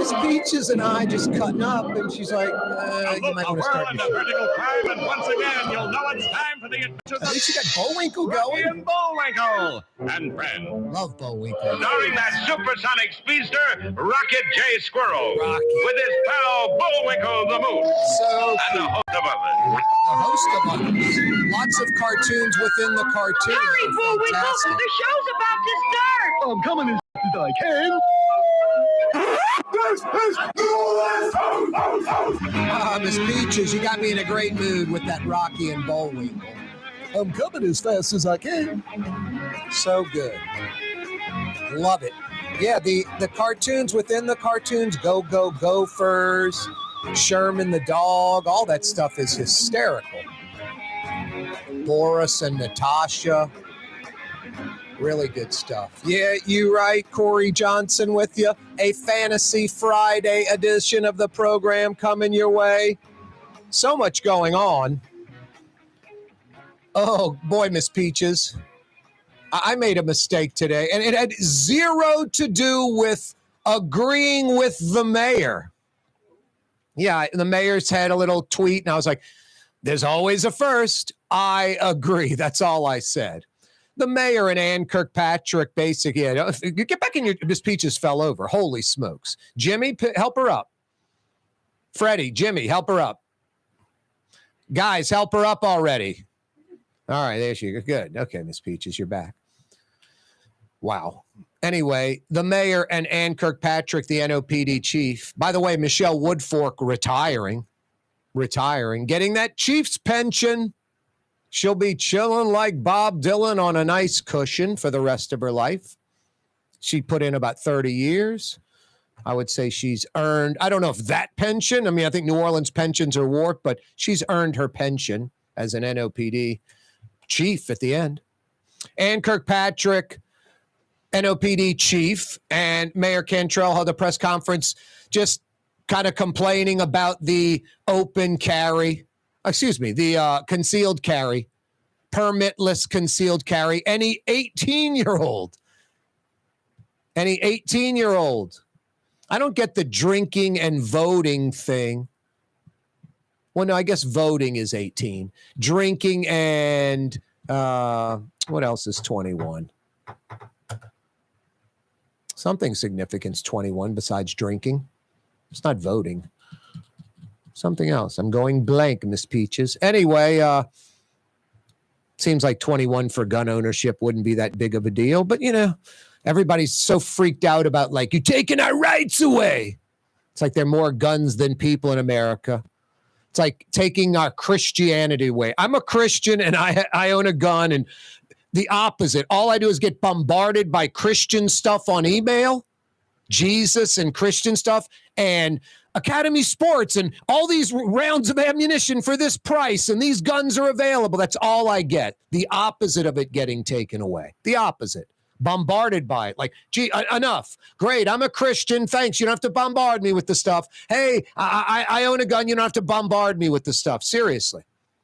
Miss Peaches and I just cutting up, and she's like, you might want to start your show. Vertical crime, and once again, you'll know it's time for the adventures At least you got Bullwinkle Rocky going. and Bullwinkle and friends. Love Bullwinkle. Starring that supersonic speedster, Rocket J. Squirrel. Rocky. With his pal Bullwinkle the Moose. So And a host of others. a host of others. Lots of cartoons within the cartoon. Hurry, Bullwinkle! Fantastic. The show's about to start! I'm coming as I can. Miss Peaches, you got me in a great mood with that Rocky and Bullwinkle. I'm coming as fast as I can. So good. Love it. Yeah, the cartoons within the cartoons, Go Go Gophers, Sherman the dog, all that stuff is hysterical. Boris and Natasha. Really good stuff. Yeah, you right. Corey Johnson with you. A Fantasy Friday edition of the program coming your way. So much going on. Oh, boy, Miss Peaches. I made a mistake today, and it had zero to do with agreeing with the mayor. Yeah, the mayor's had a little tweet, and I was like, there's always a first. I agree. That's all I said. The mayor and Ann Kirkpatrick basically, get back in your, Miss Peaches fell over. Holy smokes. Jimmy, help her up. Freddie, Jimmy, help her up. Guys, help her up already. All right, there she goes. Good. Okay, Miss Peaches, you're back. Wow. Anyway, the mayor and Ann Kirkpatrick, the NOPD chief. By the way, Michelle Woodfork retiring, getting that chief's pension. She'll be chilling like Bob Dylan on a nice cushion for the rest of her life. She put in about 30 years. I would say she's earned, I don't know if that pension, I mean, I think New Orleans pensions are warped, but she's earned her pension as an NOPD chief at the end. Ann Kirkpatrick, NOPD chief, and Mayor Cantrell held a press conference just kind of complaining about the concealed carry, permitless concealed carry. Any 18-year-old, I don't get the drinking and voting thing. Well, no, I guess voting is 18. Drinking and what else is 21? Something significant's 21 besides drinking. It's not voting. Something else. I'm going blank, Miss Peaches. Anyway, seems like 21 for gun ownership wouldn't be that big of a deal. But, everybody's so freaked out about, like, you're taking our rights away. It's like there are more guns than people in America. It's like taking our Christianity away. I'm a Christian and I own a gun, and the opposite. All I do is get bombarded by Christian stuff on email, Jesus and Christian stuff, and Academy Sports and all these rounds of ammunition for this price, and these guns are available. That's all I get. The opposite of it getting taken away. The opposite. Bombarded by it. Like, gee, enough. Great, I'm a Christian. Thanks. You don't have to bombard me with the stuff. Hey, I own a gun. You don't have to bombard me with the stuff. Seriously.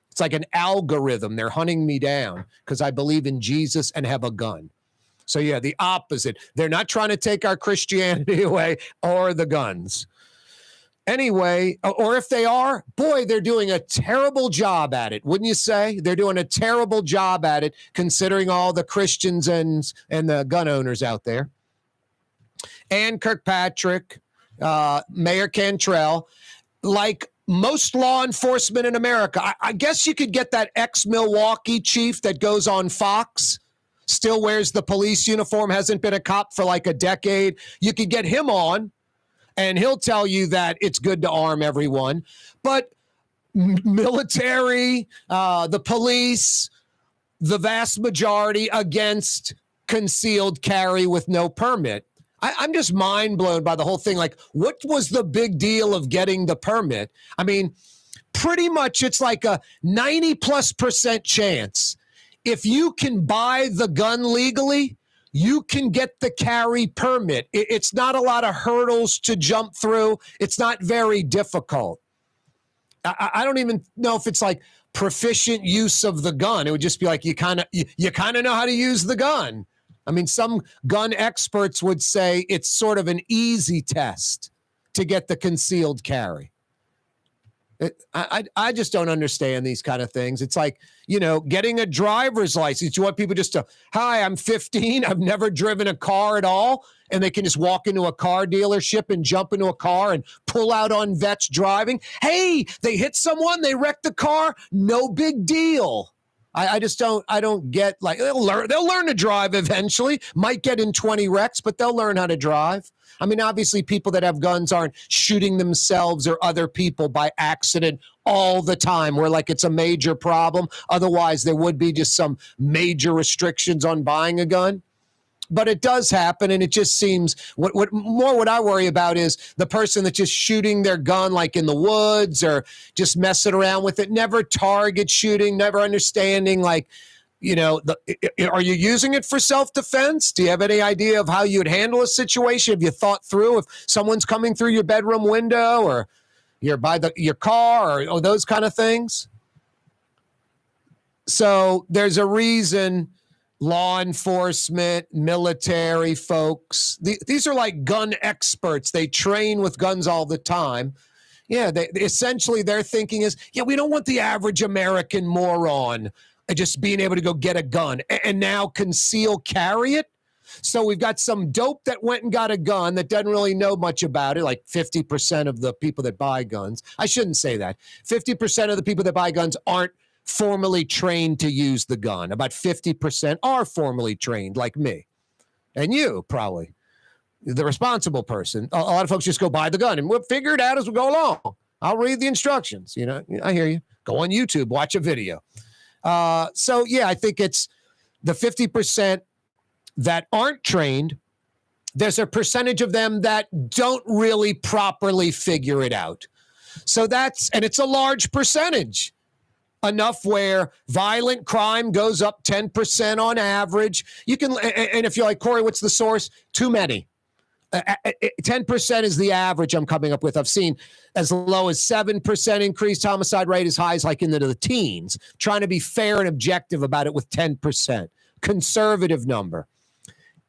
It's like an algorithm. They're hunting me down because I believe in Jesus and have a gun. So, yeah, the opposite. They're not trying to take our Christianity away or the guns. Anyway, or if they are, boy, they're doing a terrible job at it, wouldn't you say? They're doing a terrible job at it, considering all the Christians and the gun owners out there. Ann Kirkpatrick, Mayor Cantrell, like most law enforcement in America, I guess you could get that ex-Milwaukee chief that goes on Fox, still wears the police uniform, hasn't been a cop for like a decade. You could get him on, and he'll tell you that it's good to arm everyone. But military, the police, the vast majority against concealed carry with no permit. I'm just mind blown by the whole thing. Like, what was the big deal of getting the permit? I mean, pretty much it's like a 90+% chance. If you can buy the gun legally, you can get the carry permit. It's not a lot of hurdles to jump through. It's not very difficult. I don't even know if it's like proficient use of the gun. It would just be like you kind of know how to use the gun. I mean, some gun experts would say it's sort of an easy test. to get the concealed carry. I just don't understand these kind of things. It's like, getting a driver's license. You want people just to, hi, I'm 15. I've never driven a car at all. And they can just walk into a car dealership and jump into a car and pull out on vets driving. Hey, they hit someone, they wrecked the car. No big deal. I don't get, like, they'll learn to drive eventually. Might get in 20 wrecks, but they'll learn how to drive. I mean, obviously, people that have guns aren't shooting themselves or other people by accident all the time, where like it's a major problem. Otherwise, there would be just some major restrictions on buying a gun. But it does happen, and it just seems what I worry about is the person that's just shooting their gun like in the woods or just messing around with it, never target shooting, never understanding like, are you using it for self-defense? Do you have any idea of how you'd handle a situation? Have you thought through if someone's coming through your bedroom window or you're by your car or those kind of things? So there's a reason law enforcement, military folks, these are like gun experts. They train with guns all the time. Yeah, essentially their thinking is, we don't want the average American moron just being able to go get a gun and now conceal carry it. So we've got some dope that went and got a gun that doesn't really know much about it, like 50% of the people that buy guns. I shouldn't say that. 50% of the people that buy guns aren't formally trained to use the gun. About 50% are formally trained, like me. And you, probably. The responsible person. A lot of folks just go buy the gun, and we'll figure it out as we go along. I'll read the instructions. I hear you. Go on YouTube, watch a video. I think it's the 50% that aren't trained. There's a percentage of them that don't really properly figure it out. So and it's a large percentage, enough where violent crime goes up 10% on average. And if you're like, Corey, what's the source? Too many. 10% is the average I'm coming up with. I've seen as low as 7% increased homicide rate, as high as like into the teens. Trying to be fair and objective about it with 10%. Conservative number.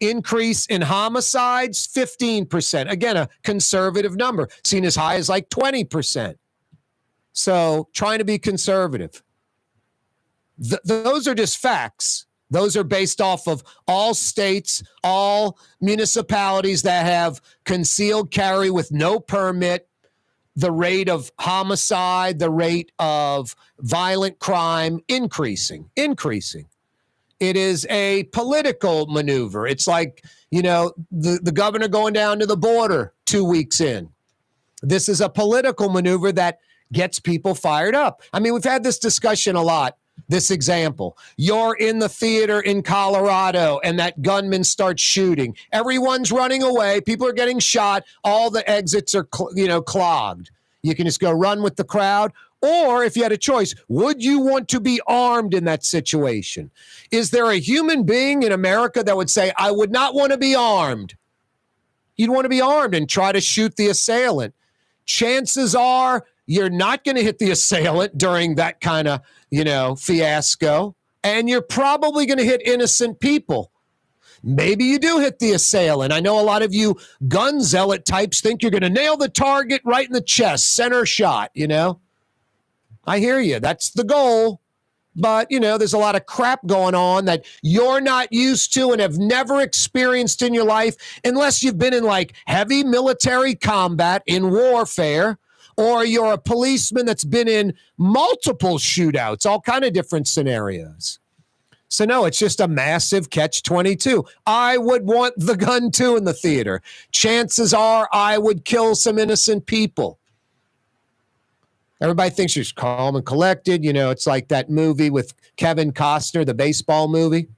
Increase in homicides, 15%. Again, a conservative number. Seen as high as like 20%. So trying to be conservative. Those are just facts. Those are based off of all states, all municipalities that have concealed carry with no permit, the rate of homicide, the rate of violent crime increasing. It is a political maneuver. It's like, the governor going down to the border 2 weeks in. This is a political maneuver that gets people fired up. I mean, we've had this discussion a lot. This example, you're in the theater in Colorado and that gunman starts shooting. Everyone's running away. People are getting shot. All the exits are, clogged. You can just go run with the crowd. Or if you had a choice, would you want to be armed in that situation? Is there a human being in America that would say, I would not want to be armed? You'd want to be armed and try to shoot the assailant. Chances are you're not going to hit the assailant during that kind of, fiasco. And you're probably going to hit innocent people. Maybe you do hit the assailant. I know a lot of you gun zealot types think you're going to nail the target right in the chest, center shot, I hear you. That's the goal. But, there's a lot of crap going on that you're not used to and have never experienced in your life unless you've been in like heavy military combat in warfare, or you're a policeman that's been in multiple shootouts, all kind of different scenarios. So no, it's just a massive catch-22. I would want the gun too in the theater. Chances are I would kill some innocent people. Everybody thinks you're calm and collected. It's like that movie with Kevin Costner, the baseball movie.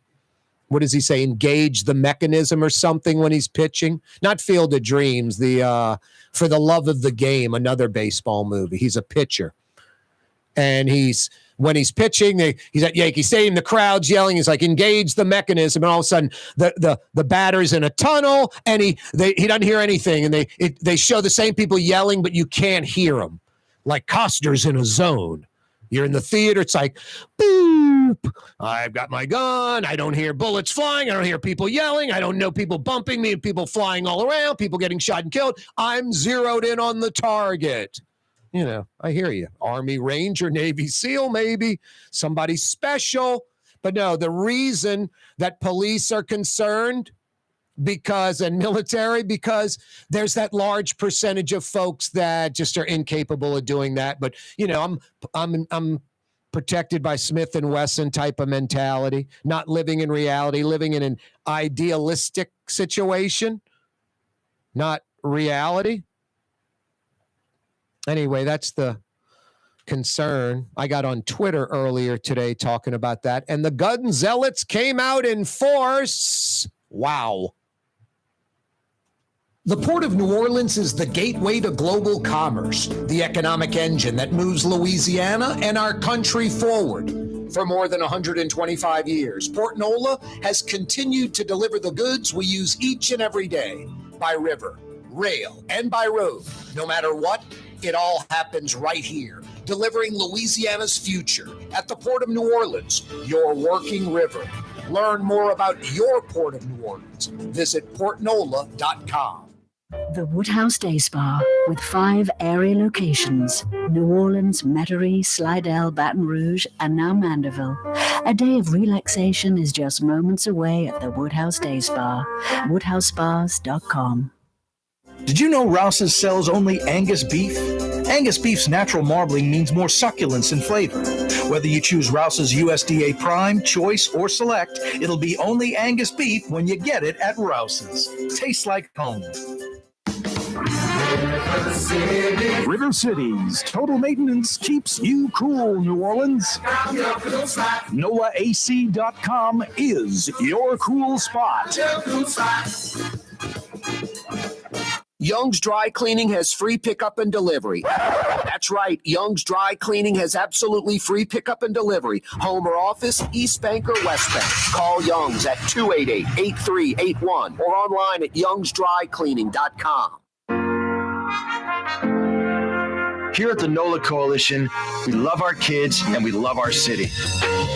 What does he say? Engage the mechanism or something when he's pitching? Not Field of Dreams, For the Love of the Game, another baseball movie. He's a pitcher. And when he's pitching, he's at Yankee Stadium, the crowd's yelling. He's like, engage the mechanism. And all of a sudden, the batter's in a tunnel, and he doesn't hear anything. And they show the same people yelling, but you can't hear them. Like Costner's in a zone. You're in the theater. It's like, boo. whoop. I've got my gun. I don't hear bullets flying. I don't hear people yelling. I don't know people bumping me, people flying all around, people getting shot and killed. I'm zeroed in on the target. You know, I hear you. Army Ranger, Navy SEAL, maybe somebody special. But no, the reason that police are concerned and military, because there's that large percentage of folks that just are incapable of doing that. But, you know, I'm protected by Smith and Wesson type of mentality, not living in reality, living in an idealistic situation, not reality. Anyway, that's the concern. I got on Twitter earlier today talking about that, and the gun zealots came out in force. Wow. The Port of New Orleans is the gateway to global commerce, the economic engine that moves Louisiana and our country forward. For more than 125 years, Port Nola has continued to deliver the goods we use each and every day, by river, rail, and by road. No matter what, it all happens right here, delivering Louisiana's future at the Port of New Orleans, your working river. Learn more about your Port of New Orleans. Visit portnola.com. The Woodhouse Day Spa, with 5 area locations: New Orleans, Metairie, Slidell, Baton Rouge, and now Mandeville. A day of relaxation is just moments away at the Woodhouse Day Spa. WoodhouseSpas.com. Did you know Rouse's sells only Angus beef? Angus beef's natural marbling means more succulence and flavor. Whether you choose Rouse's USDA Prime, Choice, or Select, it'll be only Angus beef when you get it at Rouse's. Tastes like home. River Cities Total Maintenance keeps you cool, New Orleans. NOLAAC.com is your cool spot. Young's Dry Cleaning has free pickup and delivery. That's right. Young's Dry Cleaning has absolutely free pickup and delivery. Home or office, East Bank or West Bank. Call Young's at 288-8381 or online at youngsdrycleaning.com. Here at the NOLA Coalition, we love our kids and we love our city.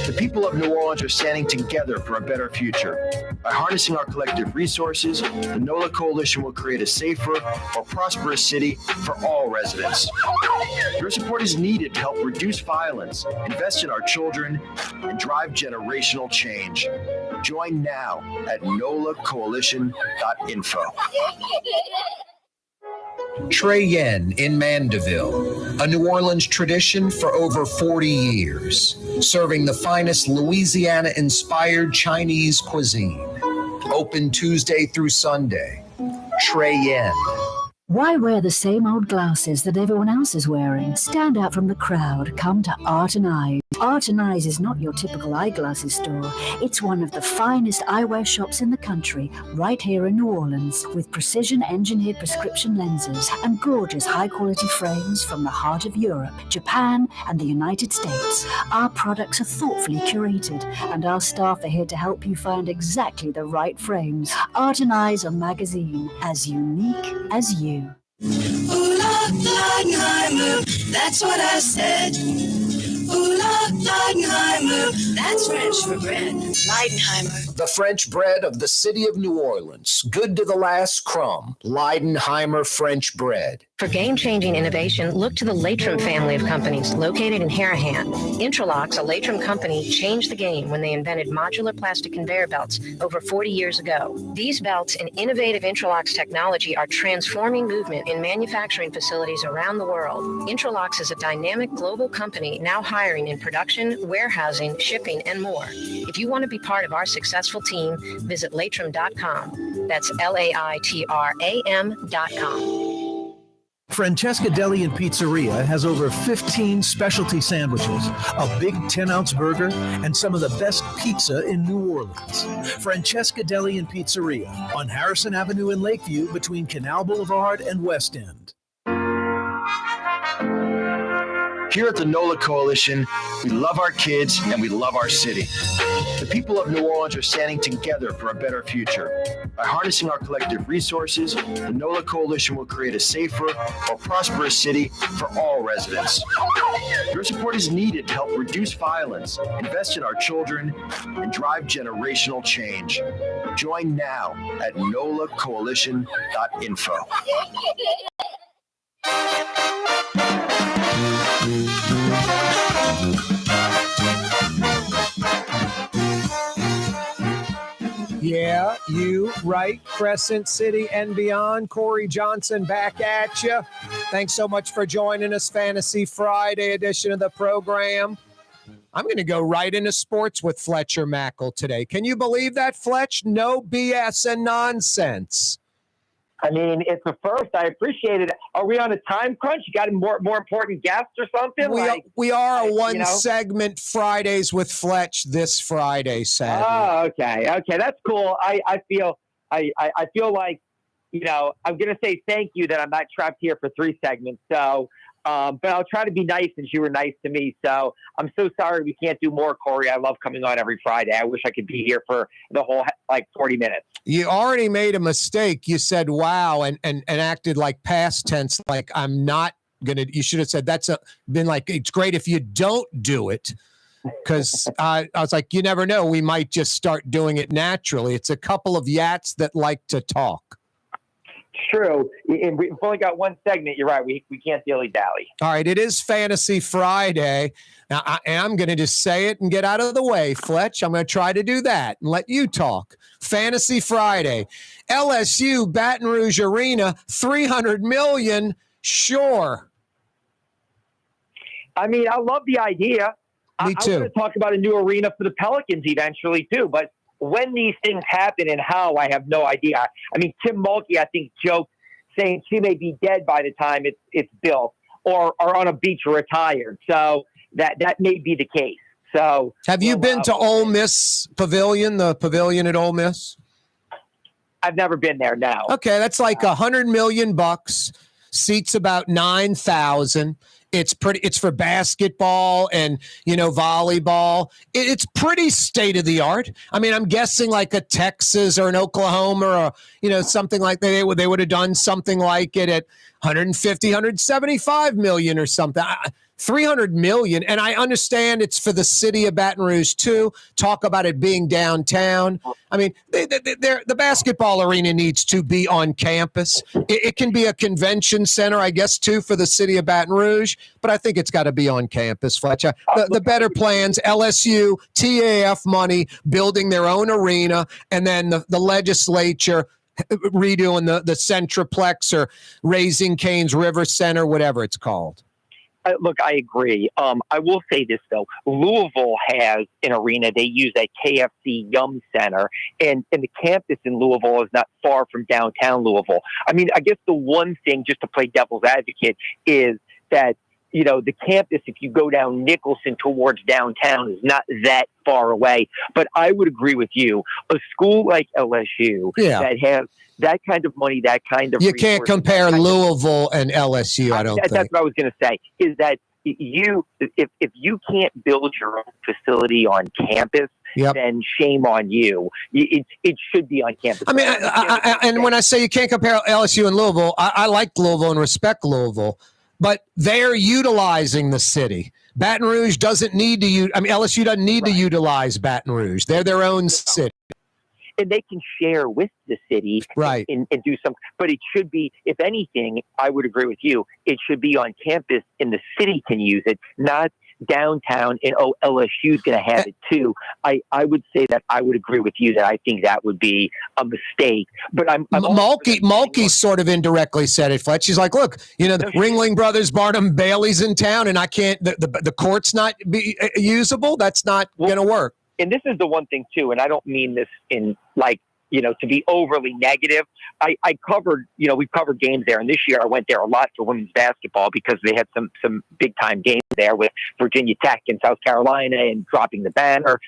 The people of New Orleans are standing together for a better future. By harnessing our collective resources, the NOLA Coalition will create a safer, more prosperous city for all residents. Your support is needed to help reduce violence, invest in our children, and drive generational change. Join now at nolacoalition.info. Trey Yen in Mandeville, a New Orleans tradition for over 40 years, serving the finest Louisiana-inspired Chinese cuisine. Open Tuesday through Sunday. Trey Yen. Why wear the same old glasses that everyone else is wearing? Stand out from the crowd. Come to Art and Eyes. Art and Eyes is not your typical eyeglasses store. It's one of the finest eyewear shops in the country, right here in New Orleans, with precision-engineered prescription lenses and gorgeous high-quality frames from the heart of Europe, Japan, and the United States. Our products are thoughtfully curated, and our staff are here to help you find exactly the right frames. Art and Eyes, a magazine as unique as you. Ooh, Leidenheimer, that's what I said. Ooh, Leidenheimer, that's French for bread. Leidenheimer. The French bread of the city of New Orleans. Good to the last crumb. Leidenheimer French bread. For game-changing innovation, look to the Latrim family of companies located in Harahan. Interlocks, a Latrim company, changed the game when they invented modular plastic conveyor belts over 40 years ago. These belts and innovative Interlocks technology are transforming movement in manufacturing facilities around the world. Interlocks is a dynamic global company now hiring in production, warehousing, shipping, and more. If you want to be part of our successful team, visit Latrim.com. That's LAITRAM.com. Francesca Deli and Pizzeria has over 15 specialty sandwiches, a big 10-ounce burger, and some of the best pizza in New Orleans. Francesca Deli and Pizzeria on Harrison Avenue in Lakeview between Canal Boulevard and West End. Here at the NOLA Coalition, we love our kids and we love our city. The people of New Orleans are standing together for a better future. By harnessing our collective resources, the NOLA Coalition will create a safer, more prosperous city for all residents. Your support is needed to help reduce violence, invest in our children, and drive generational change. Join now at nolacoalition.info. Yeah, you right. Crescent City and beyond. Corey Johnson back at you. Thanks so much for joining us. Fantasy Friday edition of the program. I'm going to go right into sports with Fletcher Mackel today. Can you believe that, Fletch? No BS and nonsense. I mean, it's a first. I appreciate it. Are we on a time crunch? You got a more important guest or something? We are a one segment Fridays with Fletch this Friday, sadly. Oh, okay, that's cool. I feel like, I'm going to say thank you that I'm not trapped here for 3 segments. So, but I'll try to be nice since you were nice to me. So I'm so sorry we can't do more, Corey. I love coming on every Friday. I wish I could be here for the whole 40 minutes. You already made a mistake. You said wow and acted like past tense, like I'm not going to. You should have said been like, it's great if you don't do it. Because I was like, you never know. We might just start doing it naturally. It's a couple of yats that like to talk. True. And we've only got one segment. You're right. We can't dilly-dally. All right. It is Fantasy Friday. Now, I'm going to just say it and get out of the way, Fletch. I'm going to try to do that and let you talk. Fantasy Friday. LSU, Baton Rouge Arena, $300 million. Sure. I mean, I love the idea. Me too. I'm going to talk about a new arena for the Pelicans eventually, too. But when these things happen and how, I have no idea. I mean, Tim Mulkey, I think, joked saying she may be dead by the time it's built or on a beach or retired. So that may be the case. So have you been to Ole Miss Pavilion, the pavilion at Ole Miss? I've never been there now. Okay, that's like $100 million. Seats about 9,000. It's for basketball and, volleyball. It's pretty state of the art. I mean, I'm guessing like a Texas or an Oklahoma or, something like that. They would have done something like it at 150, 175 million or something. 300 million. And I understand it's for the city of Baton Rouge too. Talk about it being downtown. I mean, the basketball arena needs to be on campus. It can be a convention center, I guess, too, for the city of Baton Rouge. But I think it's got to be on campus, Fletcher. The better plans, LSU, TAF money, building their own arena, and then the legislature redoing the Centraplex or Raising Cane's River Center, whatever it's called. Look, I agree. I will say this, though. Louisville has an arena. They use that KFC Yum Center, and the campus in Louisville is not far from downtown Louisville. I mean, I guess the one thing, just to play devil's advocate, is that, the campus, if you go down Nicholson towards downtown, is not that far away. But I would agree with you. A school like LSU that has that kind of money, that kind of you can't compare Louisville and LSU. I don't think that's what I was going to say. Is that if you can't build your own facility on campus, then shame on you. It should be on campus. I mean, and when I say you can't compare LSU and Louisville, I like Louisville and respect Louisville, but they're utilizing the city. Baton Rouge doesn't need to. LSU doesn't need to utilize Baton Rouge. They're their own city. And they can share with the city and do some, but it should be, if anything, I would agree with you. It should be on campus and the city can use it, not downtown and LSU's going to have it too. I would say that I would agree with you that I think that would be a mistake. But I'm Mulkey sort of indirectly said it, Fletch. She's like, look, the Ringling Brothers, Barnum Bailey's in town, and I can't. The court's not be usable. That's not going to work. And this is the one thing too, and I don't mean this in to be overly negative. I covered, we've covered games there, and this year I went there a lot for women's basketball because they had some big time games there with Virginia Tech and South Carolina and dropping the banner.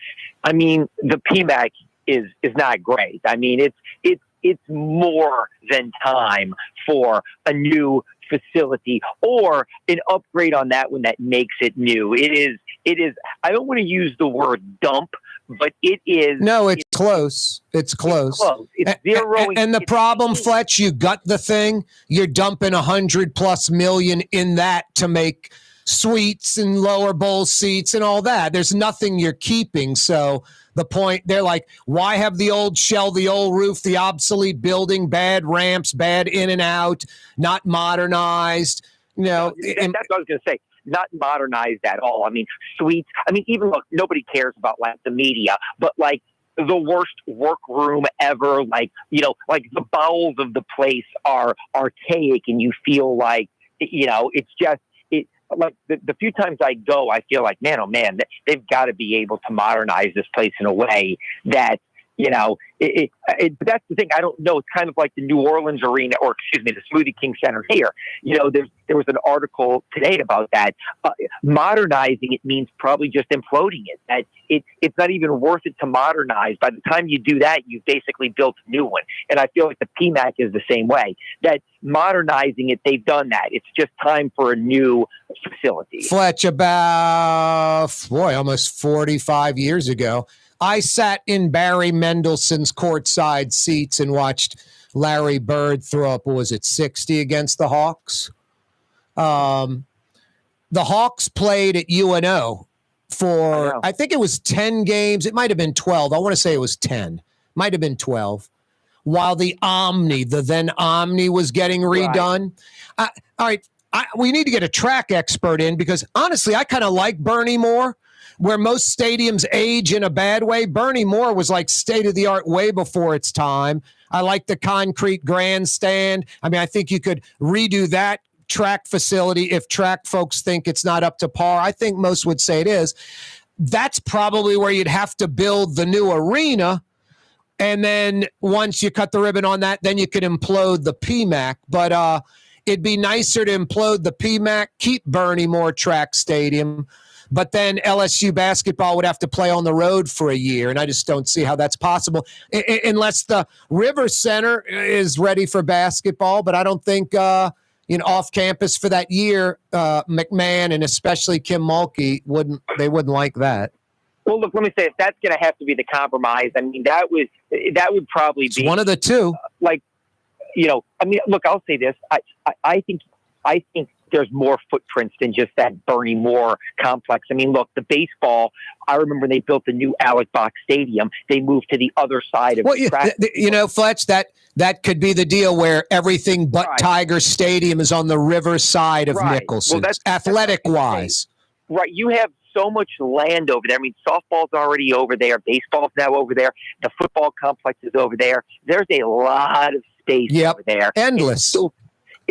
I mean, the PMAC is not great. I mean, it's it's more than time for a new facility or an upgrade on that one that makes it new. It is, I don't want to use the word dump, but it is. No, it's close. It's close. It's zeroing. And the problem, Fletch, you gut the thing. You're dumping $100+ million in that to make suites and lower bowl seats and all that. There's nothing you're keeping. So the point, they're like, why have the old shell, the old roof, the obsolete building, bad ramps, bad in and out, not modernized? You know, that's what I was going to say. Not modernized at all. I mean, suites. I mean, even look, nobody cares about like the media, but like the worst workroom ever. Like, you know, like the bowels of the place are archaic, and you feel like, you know, it's just like the few times I go, I feel like, man, oh man, they've got to be able to modernize this place in a way that, you know, but that's the thing. I don't know. It's kind of like the New Orleans arena, or excuse me, the Smoothie King Center here. You know, there was an article today about that. Modernizing it means probably just imploding it. That it's not even worth it to modernize. By the time you do that, you've basically built a new one. And I feel like the PMAC is the same way. That modernizing it, they've done that. It's just time for a new facility. Fletch, about almost 45 years ago, I sat in Barry Mendelssohn's courtside seats and watched Larry Bird throw up, 60 against the Hawks? The Hawks played at UNO for, I think it was 10 games. It might have been 12. I want to say it was 10. Might have been 12. While the then Omni was getting redone. Right. All right. We need to get a track expert in, because honestly, I kind of like Bernie Moore. Where most stadiums age in a bad way, Bernie Moore was like state-of-the-art way before its time. I like the concrete grandstand. I mean, I think you could redo that track facility if track folks think it's not up to par. I think most would say it is. That's probably where you'd have to build the new arena. And then once you cut the ribbon on that, then you could implode the PMAC. But it'd be nicer to implode the PMAC, keep Bernie Moore Track Stadium. But then LSU basketball would have to play on the road for a year, and I just don't see how that's possible unless the River Center is ready for basketball. But I don't think off campus for that year, McMahon and especially Kim Mulkey wouldn't like that. Well, look, let me say, if that's going to have to be the compromise, I mean, that would probably be one of the two. I'll say this: I think there's more footprints than just that Bernie Moore complex. I mean, look, the baseball, I remember when they built the new Alec Box Stadium, they moved to the other side of the track. Fletch, that could be the deal where everything but Tiger Stadium is on the river side of Nicholson, athletic-wise. Right. You have so much land over there. I mean, softball's already over there. Baseball's now over there. The football complex is over there. There's a lot of space over there. Endless.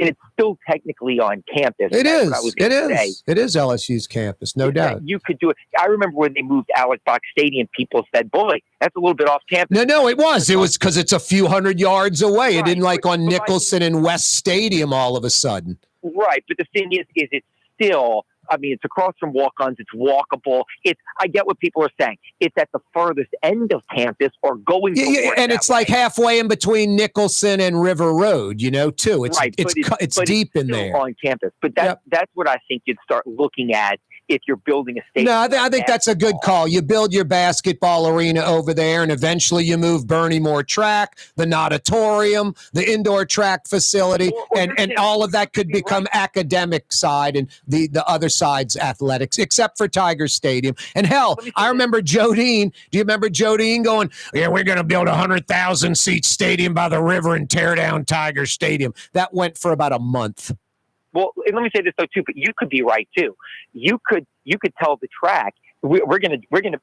It's still technically on campus. It is. It is LSU's campus, no doubt. You could do it. I remember when they moved Alec Box Stadium, people said, boy, that's a little bit off campus. No, it was. It was because it's a few hundred yards away. It didn't like on Nicholson and West Stadium all of a sudden. Right. But the thing is it's still, I mean, it's across from walk-ons. It's walkable. I get what people are saying. It's at the furthest end of campus or going. And it's like halfway in between Nicholson and River Road, too. It's deep in there on campus. But that's what I think you'd start looking at if you're building a stadium. No, I think that's a good call. You build your basketball arena over there, and eventually you move Bernie Moore Track, the Natatorium, the indoor track facility, and all of that could become academic side, and the other side's athletics, except for Tiger Stadium. And hell, I remember Jodine. Do you remember Jodine going, yeah, we're going to build a 100,000-seat stadium by the river and tear down Tiger Stadium? That went for about a month. Well, and let me say this though too, but you could be right too. You could tell the track we're gonna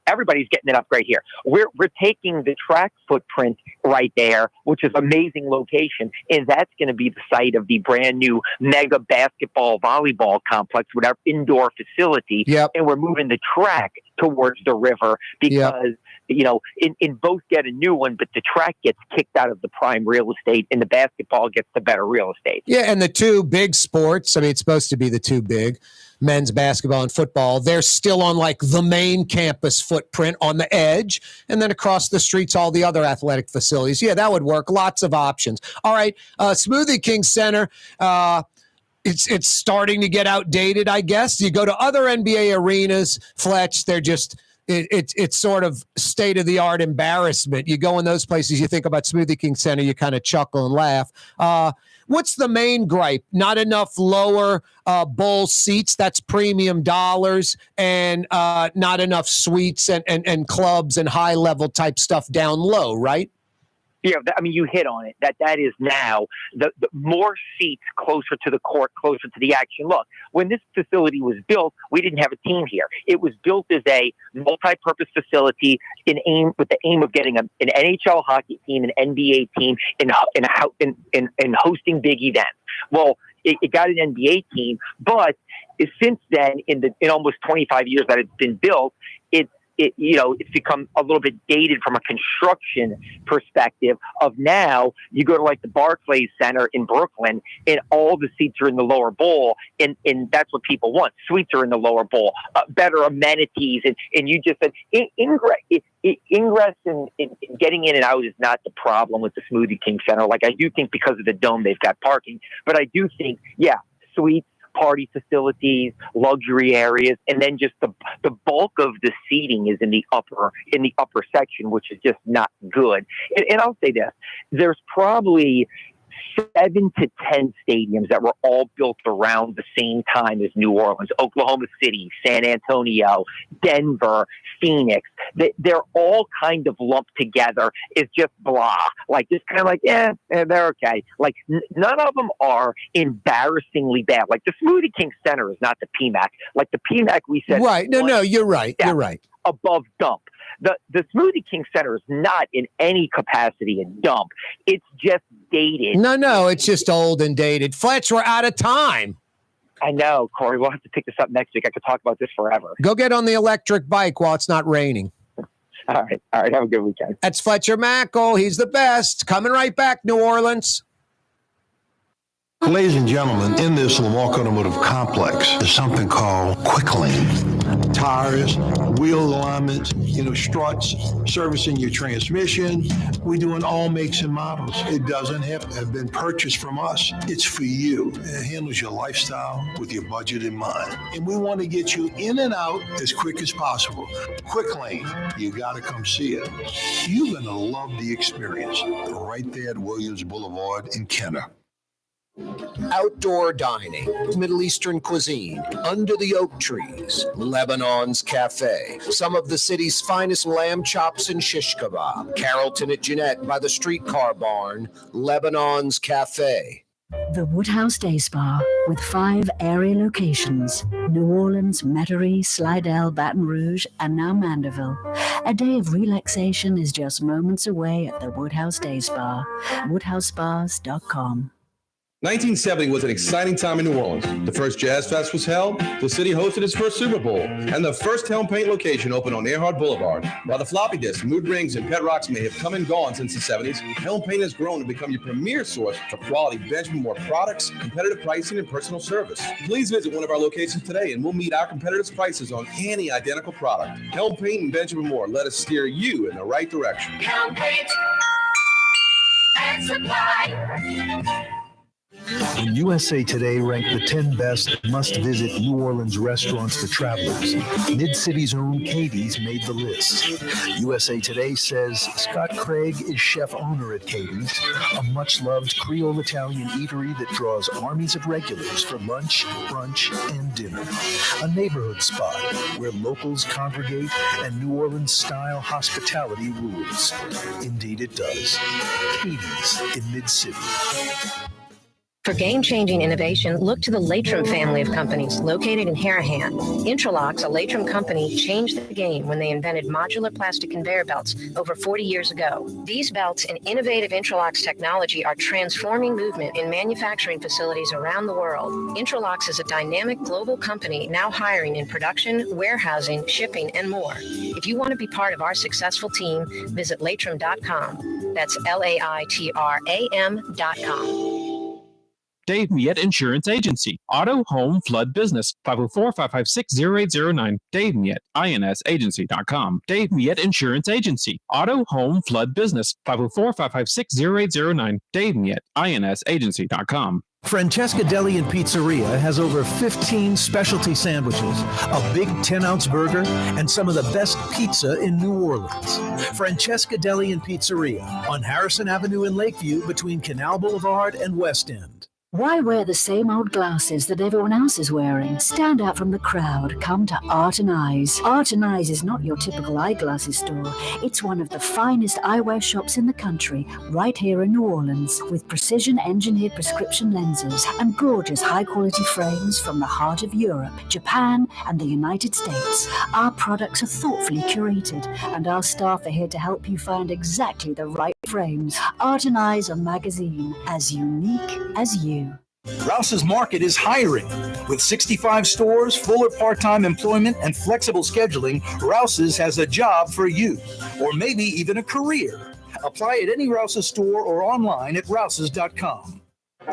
everybody's getting an upgrade here. We're taking the track footprint right there, which is amazing location, and that's going to be the site of the brand new mega basketball volleyball complex, whatever indoor facility. Yep. And we're moving the track towards the river because in both get a new one, but the track gets kicked out of the prime real estate and the basketball gets the better real estate. Yeah, and the two big sports, I mean, it's supposed to be the two big, men's basketball and football, they're still on like the main campus footprint on the edge, and then across the streets, all the other athletic facilities. Yeah, that would work. Lots of options. All right, Smoothie King Center, it's starting to get outdated, I guess. You go to other NBA arenas, Fletch, they're just it's sort of state-of-the-art embarrassment. You go in those places, you think about Smoothie King Center, you kind of chuckle and laugh. What's the main gripe? Not enough lower bowl seats, that's premium dollars, and not enough suites and clubs and high-level type stuff down low, right? Yeah, I mean, you hit on it. That is now the more seats closer to the court, closer to the action. Look, when this facility was built, we didn't have a team here. It was built as a multi-purpose facility with the aim of getting an NHL hockey team, an NBA team, and hosting big events. Well, it got an NBA team, but since then, in almost 25 years that it's been built, it's become a little bit dated from a construction perspective of now you go to like the Barclays Center in Brooklyn and all the seats are in the lower bowl and that's what people want. Suites are in the lower bowl, better amenities. And you just said ingress and getting in and out is not the problem with the Smoothie King Center. Like I do think because of the dome, they've got parking, but I do think, suites, party facilities, luxury areas, and then just the bulk of the seating is in the upper section, which is just not good. And I'll say this: there's probably 7 to 10 stadiums that were all built around the same time as New Orleans, Oklahoma City, San Antonio, Denver, Phoenix. They're all kind of lumped together. It's just blah. Like, just kind of like, they're okay. Like, none of them are embarrassingly bad. Like, the Smoothie King Center is not the PMAC. Like, the PMAC we said. Right. No, you're right. You're right. Above dump. The Smoothie King Center is not in any capacity a dump. It's just dated. No, it's just old and dated. Fletch, we're out of time. I know, Corey. We'll have to pick this up next week. I could talk about this forever. Go get on the electric bike while it's not raining. All right. Have a good weekend. That's Fletcher Mackel. He's the best. Coming right back, New Orleans. Ladies and gentlemen, in this Milwaukee Automotive Complex, there's something called Quick Lane. Tires, wheel alignments, struts, servicing your transmission. We do in all makes and models. It doesn't have been purchased from us. It's for you. It handles your lifestyle with your budget in mind. And we want to get you in and out as quick as possible. Quick Lane, you got to come see it. You're going to love the experience right there at Williams Boulevard in Kenner. Outdoor dining, Middle Eastern cuisine, under the oak trees, Lebanon's Cafe, some of the city's finest lamb chops and shish kebab, Carrollton at Jeanette by the streetcar barn, Lebanon's Cafe. The Woodhouse Day Spa, with 5 area locations, New Orleans, Metairie, Slidell, Baton Rouge, and now Mandeville. A day of relaxation is just moments away at the Woodhouse Day Spa, woodhousespas.com. 1970 was an exciting time in New Orleans. The first Jazz Fest was held, the city hosted its first Super Bowl, and the first Helm Paint location opened on Earhart Boulevard. While the floppy disks, mood rings, and pet rocks may have come and gone since the 70s, Helm Paint has grown to become your premier source for quality Benjamin Moore products, competitive pricing, and personal service. Please visit one of our locations today, and we'll meet our competitors' prices on any identical product. Helm Paint and Benjamin Moore, let us steer you in the right direction. Helm Paint and Supply. When USA Today ranked the 10 best must-visit New Orleans restaurants for travelers, Mid-City's own Katie's made the list. USA Today says Scott Craig is chef-owner at Katie's, a much-loved Creole Italian eatery that draws armies of regulars for lunch, brunch, and dinner. A neighborhood spot where locals congregate and New Orleans-style hospitality rules. Indeed it does. Katie's in Mid-City. For game-changing innovation, look to the Latrim family of companies located in Harahan. Intralocks, a Latrim company, changed the game when they invented modular plastic conveyor belts over 40 years ago. These belts and innovative Intralocks technology are transforming movement in manufacturing facilities around the world. Intralocks is a dynamic global company now hiring in production, warehousing, shipping, and more. If you want to be part of our successful team, visit Latrim.com. That's LAITRAM.com. Dave Miette Insurance Agency. Auto, home, flood, business. 504-556-0809. Dave Miette, INSagency.com. Dave Miette Insurance Agency. Auto, home, flood, business. 504-556-0809. Dave Miette, INSagency.com. Francesca Deli and Pizzeria has over 15 specialty sandwiches, a big 10-ounce burger, and some of the best pizza in New Orleans. Francesca Deli and Pizzeria on Harrison Avenue in Lakeview between Canal Boulevard and West End. Why wear the same old glasses that everyone else is wearing? Stand out from the crowd. Come to Art and Eyes. Art and Eyes is not your typical eyeglasses store. It's one of the finest eyewear shops in the country, right here in New Orleans, with precision-engineered prescription lenses and gorgeous high-quality frames from the heart of Europe, Japan, and the United States. Our products are thoughtfully curated, and our staff are here to help you find exactly the right frames. Art and Eyes are magazine, as unique as you. Rouse's Market is hiring. With 65 stores, full or part-time employment, and flexible scheduling, Rouse's has a job for you, or maybe even a career. Apply at any Rouse's store or online at rouses.com.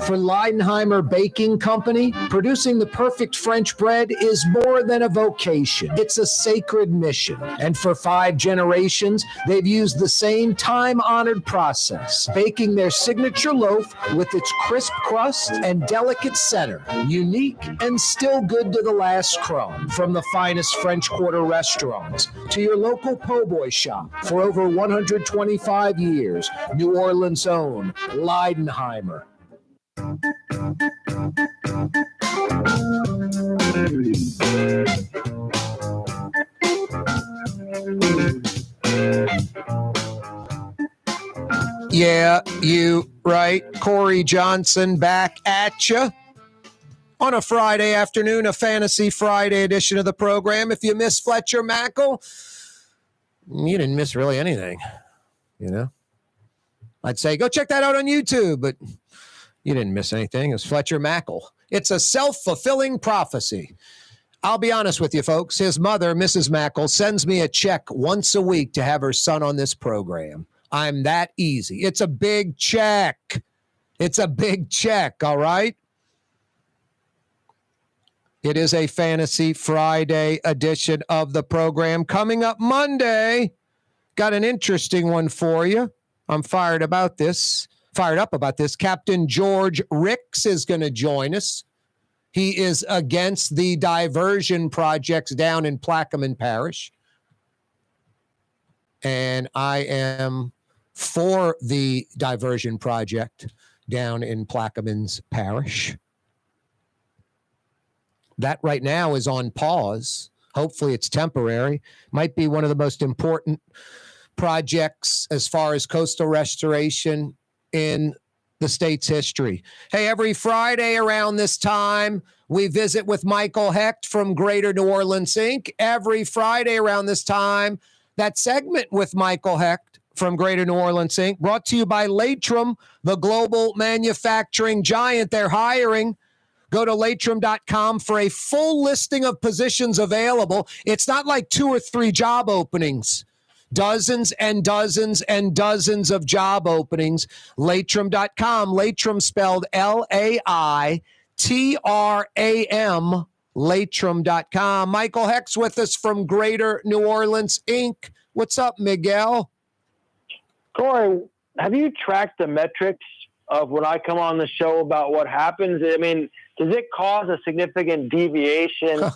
For Leidenheimer Baking Company, producing the perfect French bread is more than a vocation. It's a sacred mission. And for 5 generations, they've used the same time-honored process, baking their signature loaf with its crisp crust and delicate center, unique and still good to the last crumb. From the finest French Quarter restaurants to your local po' boy shop, for over 125 years, New Orleans' own Leidenheimer. Yeah, you right. Corey Johnson back at you on a Friday afternoon, a Fantasy Friday edition of the program. If you miss Fletcher Mackel, you didn't miss really anything, you know. I'd say go check that out on YouTube, but you didn't miss anything. It was Fletcher Mackel. It's a self-fulfilling prophecy. I'll be honest with you, folks. His mother, Mrs. Mackel, sends me a check once a week to have her son on this program. I'm that easy. It's a big check. It's a big check, all right? It is a Fantasy Friday edition of the program. Coming up Monday, got an interesting one for you. I'm fired up about this. Captain George Ricks is going to join us. He is against the diversion projects down in Plaquemine Parish. And I am for the diversion project down in Plaquemine's parish. That right now is on pause. Hopefully it's temporary. Might be one of the most important projects as far as coastal restoration in the state's history. Hey, every Friday around this time, we visit with Michael Hecht from Greater New Orleans, Inc. Every Friday around this time, that segment with Michael Hecht from Greater New Orleans, Inc., brought to you by Latrim, the global manufacturing giant. They're hiring. Go to latrim.com for a full listing of positions available. It's not like 2 or 3 job openings. Dozens and dozens and dozens of job openings. Latrim.com. Latrim spelled L-A-I-T-R-A-M. Latrim.com. Michael Hecht's with us from Greater New Orleans, Inc. What's up, Miguel? Corey, have you tracked the metrics of when I come on the show about what happens? I mean, does it cause a significant deviation?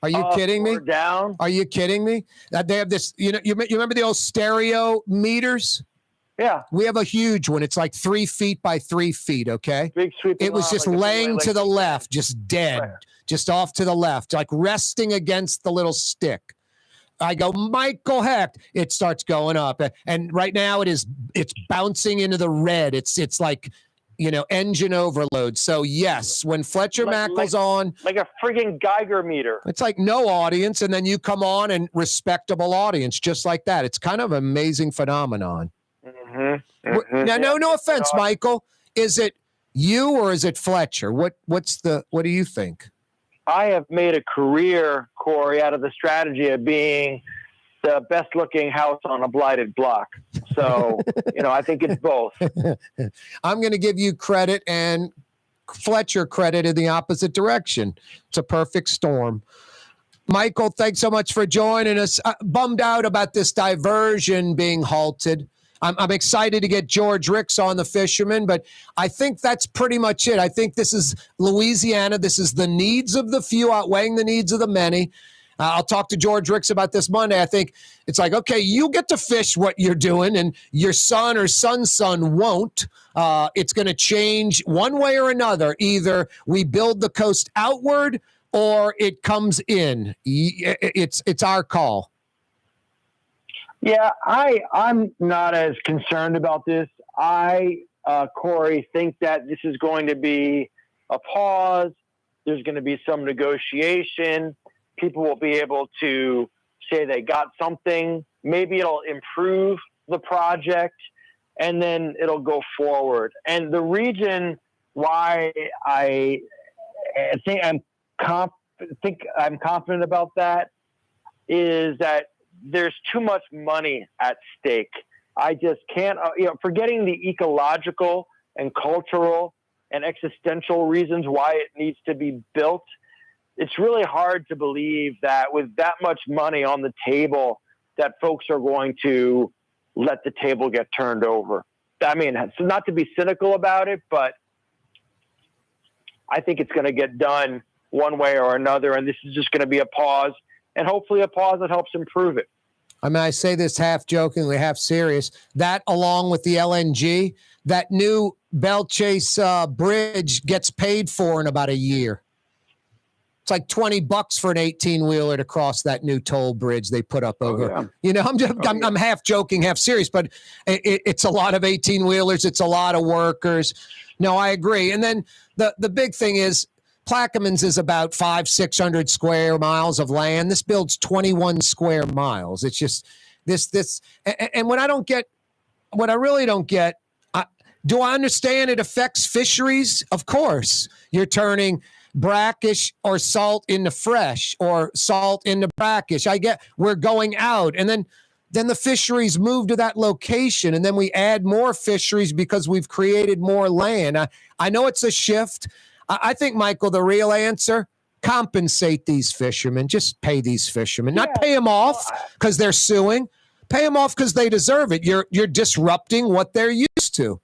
Are you kidding me? Down? Are you kidding me? They have this, you remember the old stereo meters? Yeah. We have a huge one. It's like 3 feet by 3 feet, okay? Big sweeping. It was just like laying to the left, just dead, right. Just off to the left, like resting against the little stick. I go, Michael Hecht. It starts going up. And right now it's bouncing into the red. It's like engine overload. So yes, when Fletcher Mackel's on, like a friggin' Geiger meter. it's like no audience, and then you come on and respectable audience, just like that. It's kind of an amazing phenomenon. Now, no offense, Michael. Is it you or is it Fletcher? What do you think? I have made a career, Corey, out of the strategy of being the best looking house on a blighted block. So, I think it's both. I'm going to give you credit and Fletcher credit in the opposite direction. It's a perfect storm. Michael, thanks so much for joining us. Bummed out about this diversion being halted. I'm excited to get George Ricks on the fishermen, but I think that's pretty much it. I think this is Louisiana. This is the needs of the few outweighing the needs of the many. I'll talk to George Ricks about this Monday. I think it's like, okay, you get to fish what you're doing, and your son or son's son won't. It's going to change one way or another. Either we build the coast outward or it comes in. It's our call. Yeah, I'm not as concerned about this. Corey, think that this is going to be a pause. There's going to be some negotiation. People will be able to say they got something. Maybe it'll improve the project, and then it'll go forward. And the reason why I think I'm confident about that is that there's too much money at stake. I just can't, forgetting the ecological and cultural and existential reasons why it needs to be built. It's really hard to believe that with that much money on the table that folks are going to let the table get turned over. I mean, so not to be cynical about it, but I think it's going to get done one way or another. And this is just going to be a pause, and hopefully a pause that helps improve it. I mean, I say this half jokingly, half serious. That, along with the LNG, that new Belle Chase bridge gets paid for in about a year. It's like $20 for an 18-wheeler to cross that new toll bridge they put up over. Yeah. I'm half joking, half serious, but it's a lot of 18-wheelers. It's a lot of workers. No, I agree. And then the big thing is, Plaquemines is about 500-600 square miles of land. This builds 21 square miles. It's just this. And what I really don't get, do I understand it affects fisheries? Of course. You're turning brackish or salt into fresh or salt into brackish. I get we're going out, and then the fisheries move to that location, and then we add more fisheries because we've created more land. I know it's a shift. I think, Michael, the real answer, compensate these fishermen. Just pay these fishermen. Not pay them off because they're suing. Pay them off because they deserve it. You're disrupting what they're used to.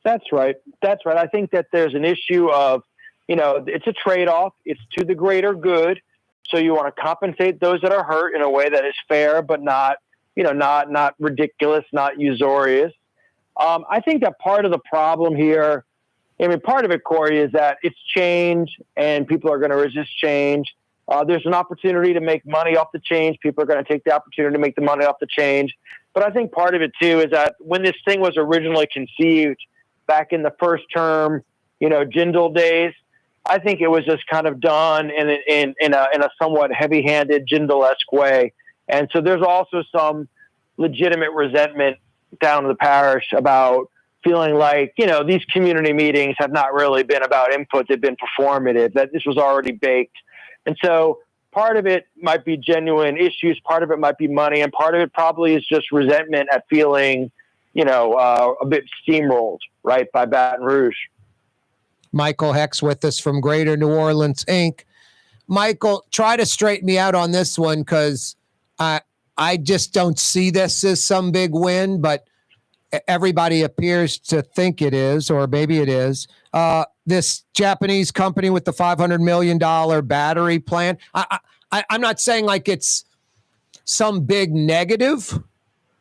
That's right. I think that there's an issue of, it's a trade-off. It's to the greater good. So you want to compensate those that are hurt in a way that is fair, but not ridiculous, not usurious. I think that part of the problem here, part of it, Corey, is that it's change and people are going to resist change. There's an opportunity to make money off the change. People are going to take the opportunity to make the money off the change. But I think part of it, too, is that when this thing was originally conceived back in the first term, Jindal days, I think it was just kind of done in a somewhat heavy-handed Jindal-esque way. And so there's also some legitimate resentment down in the parish about feeling like, these community meetings have not really been about input. They've been performative, that this was already baked. And so part of it might be genuine issues. Part of it might be money. And part of it probably is just resentment at feeling, a bit steamrolled, right, by Baton Rouge. Michael Hecht's with us from Greater New Orleans, Inc. Michael, try to straighten me out on this one, because I just don't see this as some big win, but everybody appears to think it is, or maybe it is. This Japanese company with the $500 million battery plant. I'm not saying like it's some big negative,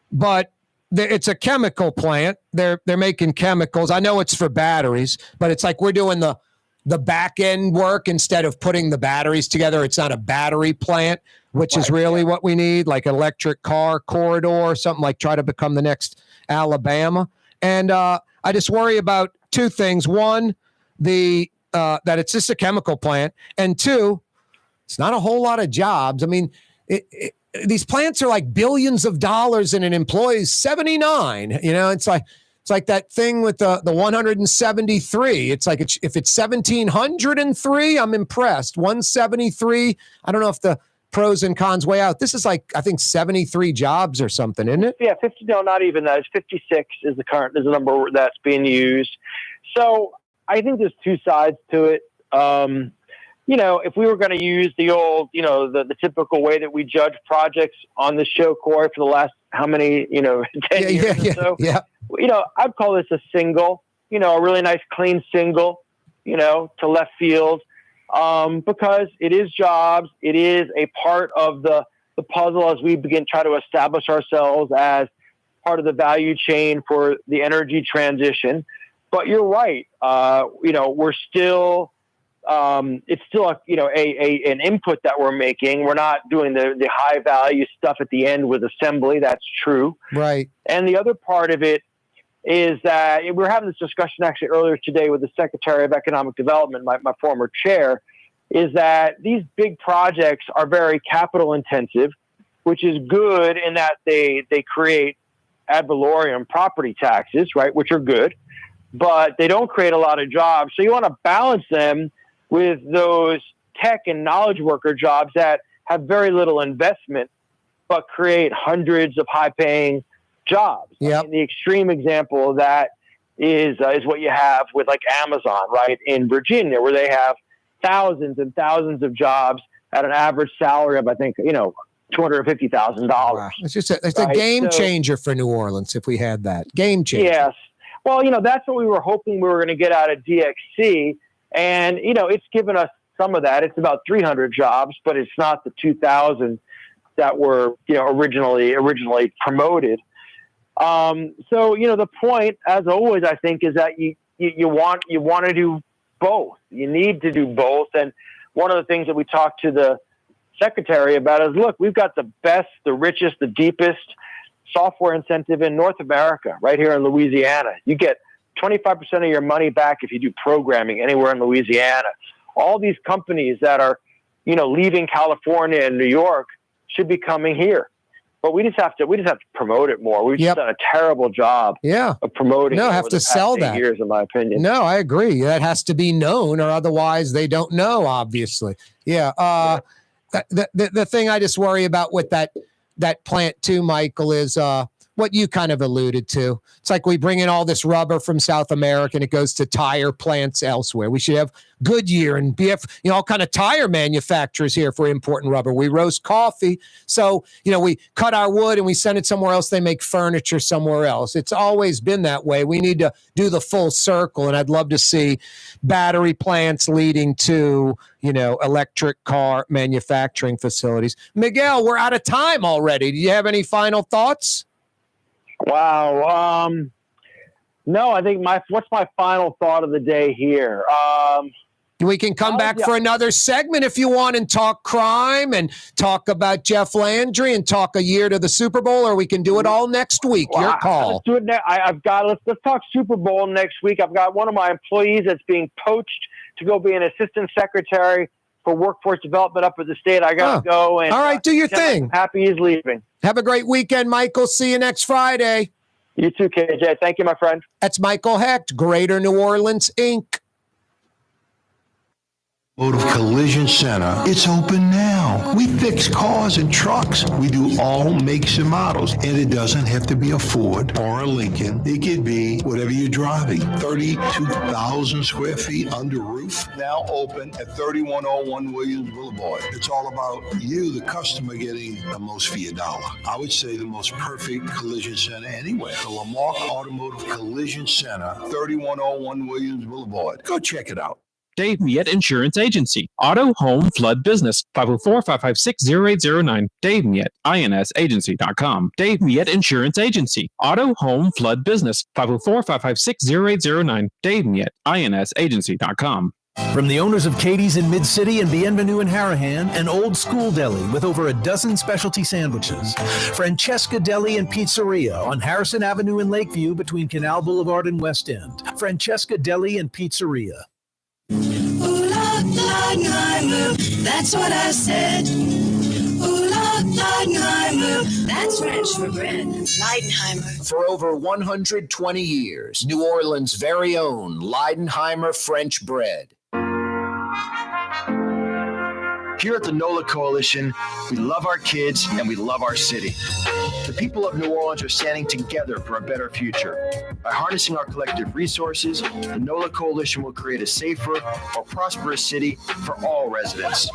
but it's a chemical plant. They're making chemicals. I know it's for batteries, but it's like we're doing the back end work instead of putting the batteries together. It's not a battery plant, which is really what we need, like an electric car corridor or something, like try to become the next Alabama. And I just worry about two things. One, that it's just a chemical plant, and two, it's not a whole lot of jobs. I mean, these plants are like billions of dollars and it employs 79. You know, it's like that thing with the 173. It's like if it's 1,703, I'm impressed. 173, I don't know if the pros and cons weigh out. This is like, I think 73 jobs or something, isn't it? Yeah, 50. No, not even that. It's 56 is the number that's being used. So I think there's two sides to it. If we were going to use the old, the typical way that we judge projects on the show, Corey, for the last how many, 10 years or so. Yeah. I'd call this a single, a really nice clean single, to left field, because it is jobs. It is a part of the puzzle as we try to establish ourselves as part of the value chain for the energy transition. But you're right. We're still, it's still an input that we're making. We're not doing the high value stuff at the end with assembly. That's true. Right. And the other part of it is that we were having this discussion actually earlier today with the Secretary of Economic Development, my former chair, is that these big projects are very capital intensive, which is good in that they create ad valorem property taxes, right, which are good, but they don't create a lot of jobs. So you want to balance them with those tech and knowledge worker jobs that have very little investment, but create hundreds of high-paying jobs. Yep. And the extreme example of that is what you have with like Amazon, right, in Virginia, where they have thousands and thousands of jobs at an average salary of, I think, $250,000. Wow. It's a game changer for New Orleans if we had that. Game changer. Yes. Well, that's what we were hoping we were going to get out of DXC. And, it's given us some of that. It's about 300 jobs, but it's not the 2,000 that were, originally promoted. So, the point, as always, I think, is that you want to do both. You need to do both. And one of the things that we talked to the secretary about is, look, we've got the best, the richest, the deepest software incentive in North America, right here in Louisiana. You get 25% of your money back if you do programming anywhere in Louisiana. All these companies that are, leaving California and New York should be coming here. But we just have to promote it more. We've just done a terrible job of promoting. No, it have over to the past sell 8 that. years, in my opinion. No, I agree. That has to be known, or otherwise they don't know. Obviously, yeah. The thing I just worry about with that plant too, Michael, is what you kind of alluded to. It's like we bring in all this rubber from South America and it goes to tire plants elsewhere. We should have Goodyear and BF, all kind of tire manufacturers here for importing rubber. We roast coffee. So, we cut our wood and we send it somewhere else. They make furniture somewhere else. It's always been that way. We need to do the full circle. And I'd love to see battery plants leading to, electric car manufacturing facilities. Miguel, we're out of time already. Do you have any final thoughts? Wow. No, I think what's my final thought of the day here? We can come back for another segment if you want and talk crime and talk about Jeff Landry and talk a year to the Super Bowl, or we can do it all next week. Your call. Let's do it next. Let's talk Super Bowl next week. I've got one of my employees that's being poached to go be an assistant secretary for workforce development up at the state. I got to go. And all right, do your thing. I'm happy he's leaving. Have a great weekend, Michael. See you next Friday. You too, KJ. Thank you, my friend. That's Michael Hecht, Greater New Orleans, Inc. Automotive Collision Center. It's open now. We fix cars and trucks. We do all makes and models. And it doesn't have to be a Ford or a Lincoln. It could be whatever you're driving. 32,000 square feet under roof. Now open at 3101 Williams Boulevard. It's all about you, the customer, getting the most for your dollar. I would say the most perfect collision center anywhere. The Lamarck Automotive Collision Center, 3101 Williams Boulevard. Go check it out. Dave Miette Insurance Agency. Auto, home, flood, business. 504-556-0809. Dave Miette, INSagency.com. Dave Miette Insurance Agency. Auto, home, flood, business. 504-556-0809. Dave Miette, INSagency.com. From the owners of Katie's in Mid-City and Bienvenue in Harahan, an old school deli with over a dozen specialty sandwiches. Francesca Deli and Pizzeria on Harrison Avenue in Lakeview between Canal Boulevard and West End. Francesca Deli and Pizzeria. That's what I said. Leidenheimer. That's French for bread. Leidenheimer. For over 120 years, New Orleans' very own Leidenheimer French bread. Here at the NOLA Coalition, we love our kids and we love our city. The people of New Orleans are standing together for a better future. By harnessing our collective resources, the NOLA Coalition will create a safer, more prosperous city for all residents.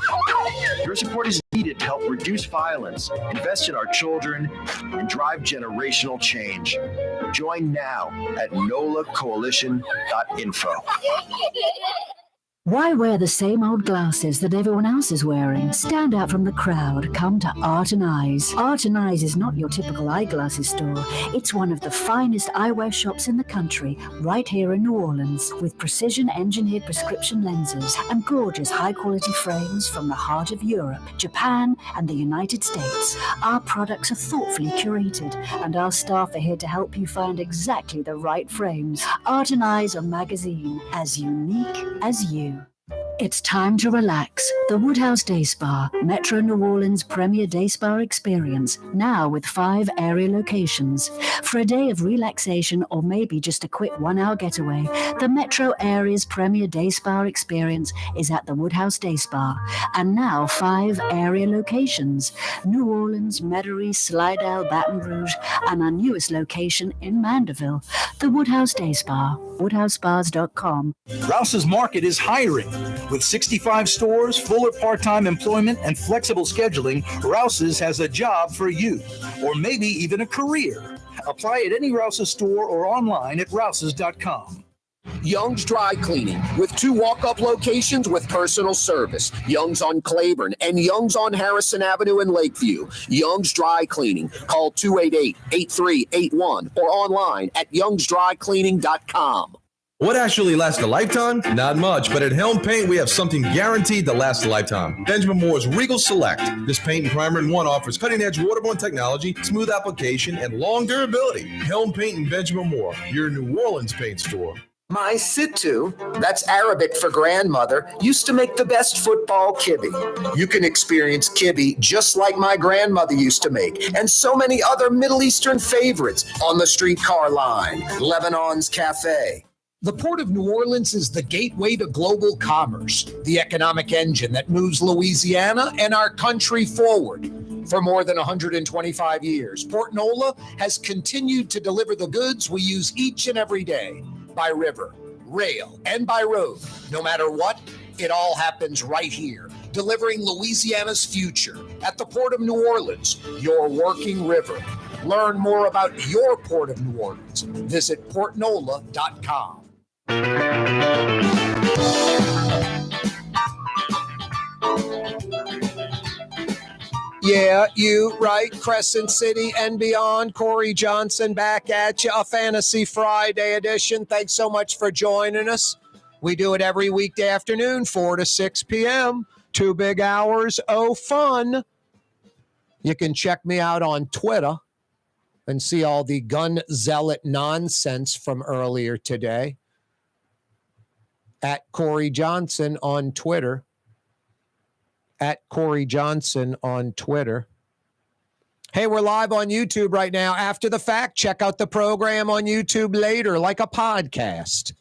Your support is needed to help reduce violence, invest in our children, and drive generational change. Join now at nolacoalition.info. Why wear the same old glasses that everyone else is wearing? Stand out from the crowd. Come to Art and Eyes. Art and Eyes is not your typical eyeglasses store. It's one of the finest eyewear shops in the country, right here in New Orleans, with precision-engineered prescription lenses and gorgeous high-quality frames from the heart of Europe, Japan, and the United States. Our products are thoughtfully curated, and our staff are here to help you find exactly the right frames. Art and Eyes, a magazine as unique as you. It's time to relax. The Woodhouse Day Spa, Metro New Orleans' premier day spa experience, now with 5 area locations. For a day of relaxation or maybe just a quick 1-hour getaway, the Metro area's premier day spa experience is at the Woodhouse Day Spa. And now 5 area locations: New Orleans, Metairie, Slidell, Baton Rouge, and our newest location in Mandeville. The Woodhouse Day Spa, woodhousespas.com. Rouse's Market is hiring. With 65 stores, full or part-time employment, and flexible scheduling, Rouse's has a job for you, or maybe even a career. Apply at any Rouse's store or online at rouses.com. Young's Dry Cleaning, with 2 walk-up locations with personal service. Young's on Claiborne and Young's on Harrison Avenue in Lakeview. Young's Dry Cleaning. Call 288-8381 or online at youngsdrycleaning.com. What actually lasts a lifetime? Not much, but at Helm Paint, we have something guaranteed to last a lifetime. Benjamin Moore's Regal Select. This paint and primer in one offers cutting-edge waterborne technology, smooth application, and long durability. Helm Paint and Benjamin Moore, your New Orleans paint store. My Sittu, that's Arabic for grandmother, used to make the best football kibbe. You can experience kibbe just like my grandmother used to make, and so many other Middle Eastern favorites on the streetcar line, Lebanon's Cafe. The Port of New Orleans is the gateway to global commerce, the economic engine that moves Louisiana and our country forward. For more than 125 years, Port Nola has continued to deliver the goods we use each and every day, by river, rail, and by road. No matter what, it all happens right here, delivering Louisiana's future at the Port of New Orleans, your working river. Learn more about your Port of New Orleans. Visit portnola.com. Yeah, you right. Crescent City and beyond. Corey Johnson back at you. A Fantasy Friday edition. Thanks so much for joining us. We do it every weekday afternoon, 4 to 6 p.m. 2 big hours. Oh, fun. You can check me out on Twitter and see all the gun zealot nonsense from earlier today. At Corey Johnson on Twitter. At Corey Johnson on Twitter. Hey, we're live on YouTube right now. After the fact, check out the program on YouTube later, like a podcast.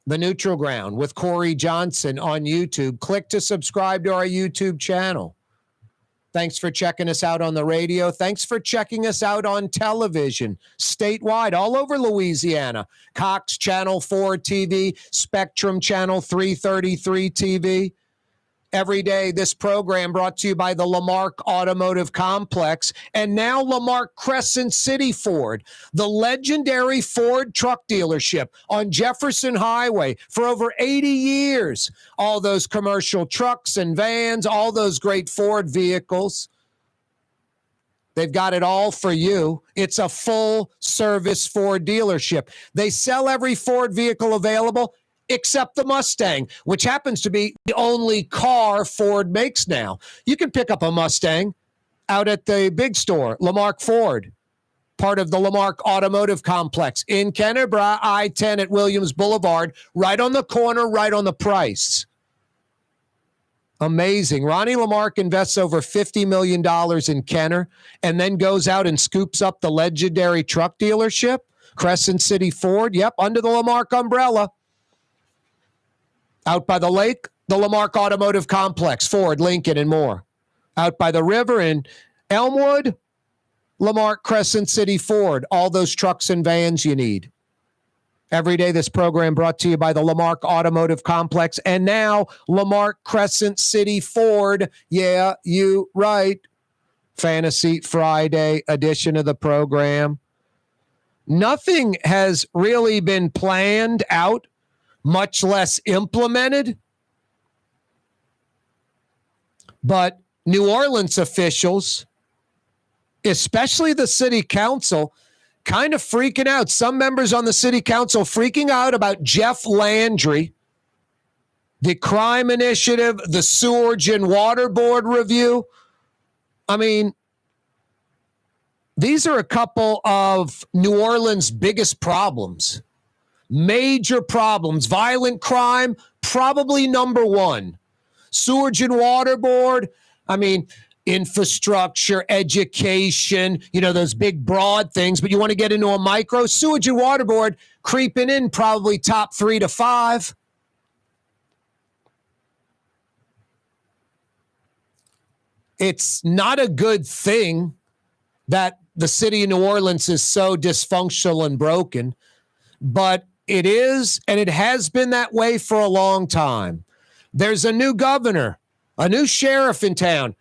The Neutral Ground with Corey Johnson on YouTube. Click to subscribe to our YouTube channel. Thanks for checking us out on the radio. Thanks for checking us out on television, statewide, all over Louisiana. Cox Channel 4 TV, Spectrum Channel 333 TV. Every day, this program brought to you by the Lamarck Automotive Complex and now Lamarck Crescent City Ford, the legendary Ford truck dealership on Jefferson Highway for over 80 years. All those commercial trucks and vans, all those great Ford vehicles. They've got it all for you. It's a full-service Ford dealership. They sell every Ford vehicle available, except the Mustang, which happens to be the only car Ford makes now. You can pick up a Mustang out at the big store, Lamarck Ford, part of the Lamarck Automotive Complex in Kennebra, I-10 at Williams Boulevard, right on the corner, right on the price. Amazing. Ronnie Lamarck invests over $50 million in Kenner and then goes out and scoops up the legendary truck dealership, Crescent City Ford. Yep, under the Lamarck umbrella. Out by the lake, the Lamarck Automotive Complex, Ford, Lincoln, and more. Out by the river in Elmwood, Lamarck Crescent City Ford, all those trucks and vans you need. Every day, this program brought to you by the Lamarck Automotive Complex and now Lamarck Crescent City Ford. Yeah, you right. Fantasy Friday edition of the program. Nothing has really been planned out, much less implemented. But New Orleans officials, especially the city council, kind of freaking out. Some members on the city council freaking out about Jeff Landry, the crime initiative, the sewage and water board review. I mean, these are a couple of New Orleans' biggest problems. Major problems. Violent crime, probably number one. Sewage and water board, I mean, infrastructure, education, those big broad things, but you want to get into a micro, sewage and water board creeping in probably top 3 to 5. It's not a good thing that the city of New Orleans is so dysfunctional and broken, but it is, and it has been that way for a long time. There's a new governor, a new sheriff in town.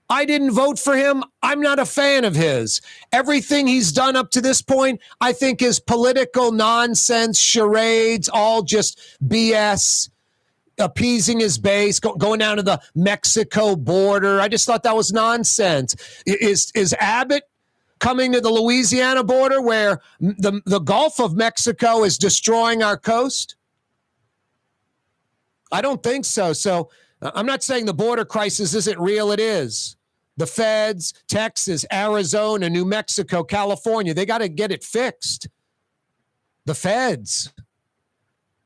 I didn't vote for him. I'm not a fan of his. Everything he's done up to this point, I think, is political nonsense, charades, all just BS, appeasing his base, going down to the Mexico border. I just thought that was nonsense. Is Abbott coming to the Louisiana border where the Gulf of Mexico is destroying our coast? I don't think so. So I'm not saying the border crisis isn't real. It is. The feds, Texas, Arizona, New Mexico, California, they got to get it fixed. The feds,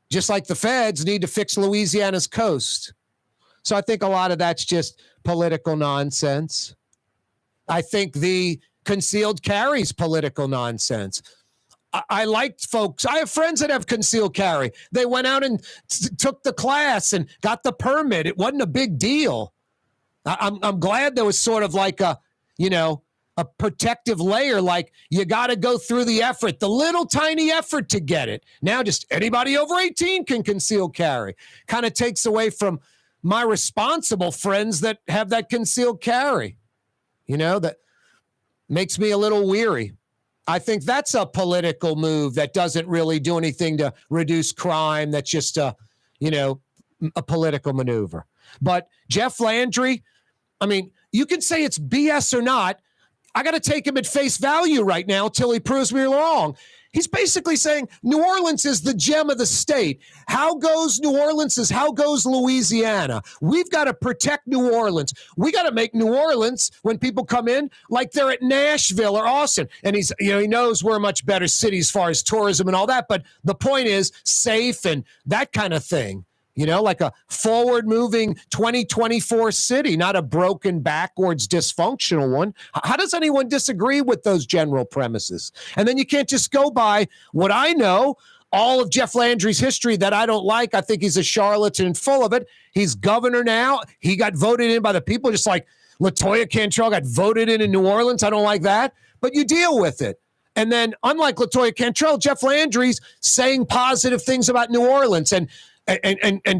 just like the feds, need to fix Louisiana's coast. So I think a lot of that's just political nonsense. I think the concealed carry's political nonsense. I liked folks. I have friends that have concealed carry. They went out and took the class and got the permit. It wasn't a big deal. I'm glad there was sort of like a protective layer, like you got to go through the effort, the little tiny effort to get it. Now just anybody over 18 can conceal carry. Kind of takes away from my responsible friends that have that concealed carry. That makes me a little weary. I think that's a political move that doesn't really do anything to reduce crime. That's just a political maneuver. But Jeff Landry, I mean, you can say it's BS or not. I got to take him at face value right now till he proves me wrong. He's basically saying New Orleans is the gem of the state. How goes New Orleans is how goes Louisiana. We've got to protect New Orleans. We got to make New Orleans, when people come in, like they're at Nashville or Austin. And he's, he knows we're a much better city as far as tourism and all that. But the point is safe and that kind of thing. Like a forward-moving 2024 city, not a broken, backwards, dysfunctional one. How does anyone disagree with those general premises? And then you can't just go by what I know, all of Jeff Landry's history that I don't like. I think he's a charlatan full of it. He's governor now. He got voted in by the people, just like LaToya Cantrell got voted in New Orleans. I don't like that. But you deal with it. And then, unlike LaToya Cantrell, Jeff Landry's saying positive things about New Orleans and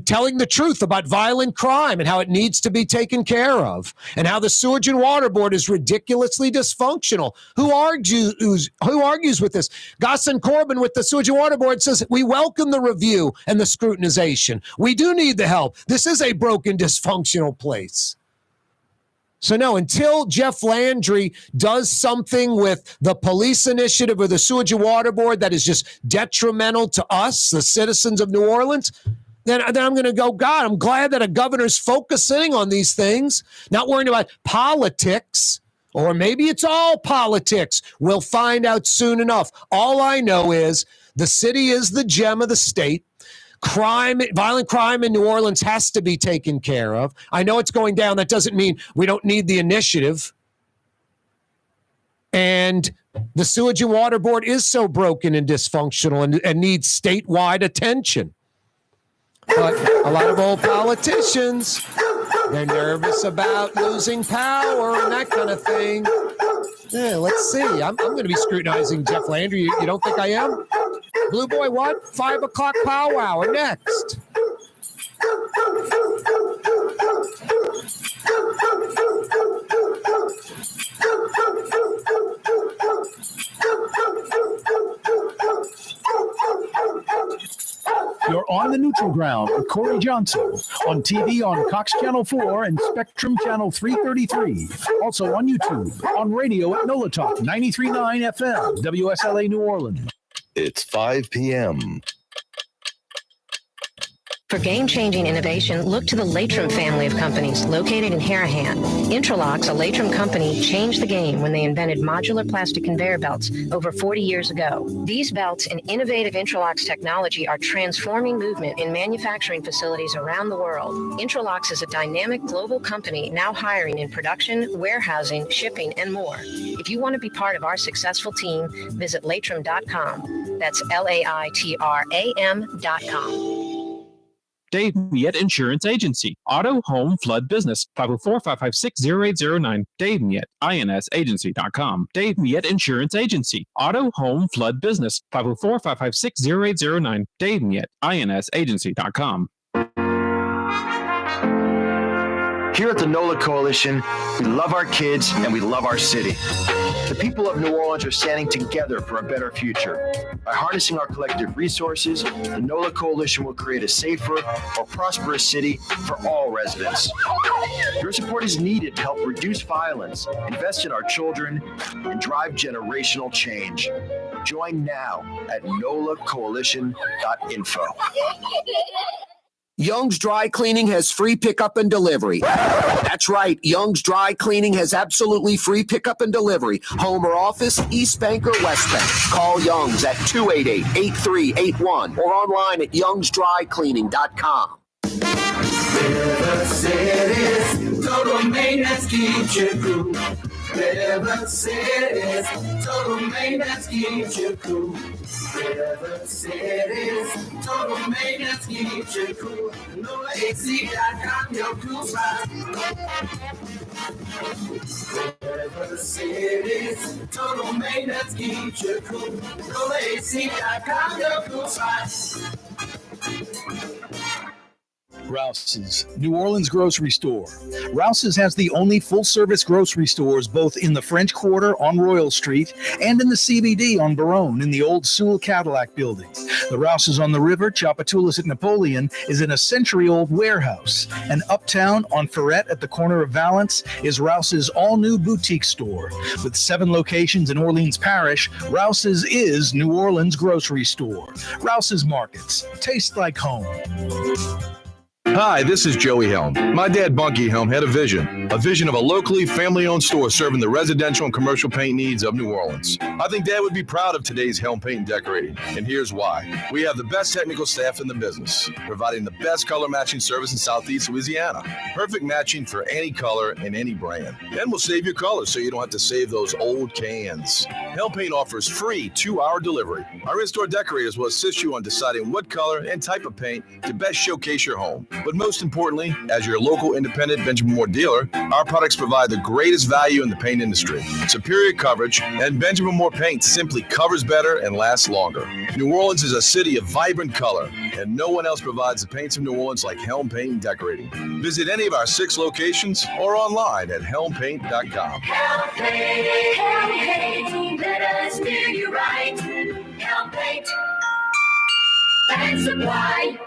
telling the truth about violent crime and how it needs to be taken care of and how the sewage and water board is ridiculously dysfunctional. Who argues with this? Gosson Corbin with the sewage and water board says, we welcome the review and the scrutinization. We do need the help. This is a broken, dysfunctional place. So no, until Jeff Landry does something with the police initiative or the sewage and water board that is just detrimental to us, the citizens of New Orleans, then I'm going to go, God, I'm glad that a governor's focusing on these things, not worrying about politics, or maybe it's all politics. We'll find out soon enough. All I know is the city is the gem of the state. Violent crime in New Orleans has to be taken care of. I know it's going down. That doesn't mean we don't need the initiative. And the sewage and water board is so broken and dysfunctional and needs statewide attention. But a lot of old politicians, they're nervous about losing power and that kind of thing. Yeah, let's see. I'm going to be scrutinizing Jeff Landry. You don't think I am? Blue Boy, what? 5 o'clock powwow next. You're on the neutral ground with Corey Johnson on TV on Cox Channel 4 and Spectrum Channel 333. Also on YouTube, on radio at NOLA Talk 93.9 FM, WSLA New Orleans. It's 5 p.m. For game-changing innovation, look to the Latrim family of companies located in Harahan. Intralox, a Latrim company, changed the game when they invented modular plastic conveyor belts over 40 years ago. These belts and innovative Intralox technology are transforming movement in manufacturing facilities around the world. Intralox is a dynamic global company now hiring in production, warehousing, shipping, and more. If you want to be part of our successful team, visit Latrim.com. That's LAITRAM.com. Dave Miette Insurance Agency. Auto, home, flood, business. 504-556-0809. Dave Miette, INSagency.com. Dave Miette Insurance Agency. Auto, home, flood, business. 504-556-0809. Dave Miette, INSagency.com. Here at the NOLA Coalition, we love our kids and we love our city. The people of New Orleans are standing together for a better future. By harnessing our collective resources, the NOLA Coalition will create a safer, more prosperous city for all residents. Your support is needed to help reduce violence, invest in our children, and drive generational change. Join now at nolacoalition.info. Young's Dry Cleaning has free pickup and delivery. That's right. Young's Dry Cleaning has absolutely free pickup and delivery. Home or office, East Bank or West Bank. Call Young's at 288-8381 or online at youngsdrycleaning.com. River City's total maintenance keeps you cool. River City's total maintenance keeps you cool. River City's total maintenance keeps you cool. NOLAAC.com, your cool spot. River City's total maintenance keeps you cool. NOLAAC.com, your cool spot. Rouse's, New Orleans grocery store. Rouse's has the only full-service grocery stores both in the French Quarter on Royal Street and in the CBD on Baronne in the old Sewell Cadillac building. The Rouse's on the river, Tchoupitoulas at Napoleon, is in a century-old warehouse. And uptown on Ferret at the corner of Valence is Rouse's all-new boutique store. With 7 locations in Orleans Parish, Rouse's is New Orleans grocery store. Rouse's Markets. Taste like home. Hi, this is Joey Helm. My dad, Bunky Helm, had a vision of a locally family-owned store serving the residential and commercial paint needs of New Orleans. I think Dad would be proud of today's Helm Paint and Decorating, and here's why. We have the best technical staff in the business, providing the best color matching service in Southeast Louisiana. Perfect matching for any color and any brand. And we'll save your colors so you don't have to save those old cans. Helm Paint offers free 2-hour delivery. Our in-store decorators will assist you on deciding what color and type of paint to best showcase your home. But most importantly, as your local independent Benjamin Moore dealer, our products provide the greatest value in the paint industry. Superior coverage, and Benjamin Moore paint simply covers better and lasts longer. New Orleans is a city of vibrant color, and no one else provides the paints of New Orleans like Helm Paint and Decorating. Visit any of our 6 locations or online at helmpaint.com. Helm Paint, let us do you right. Helm Paint and Supply.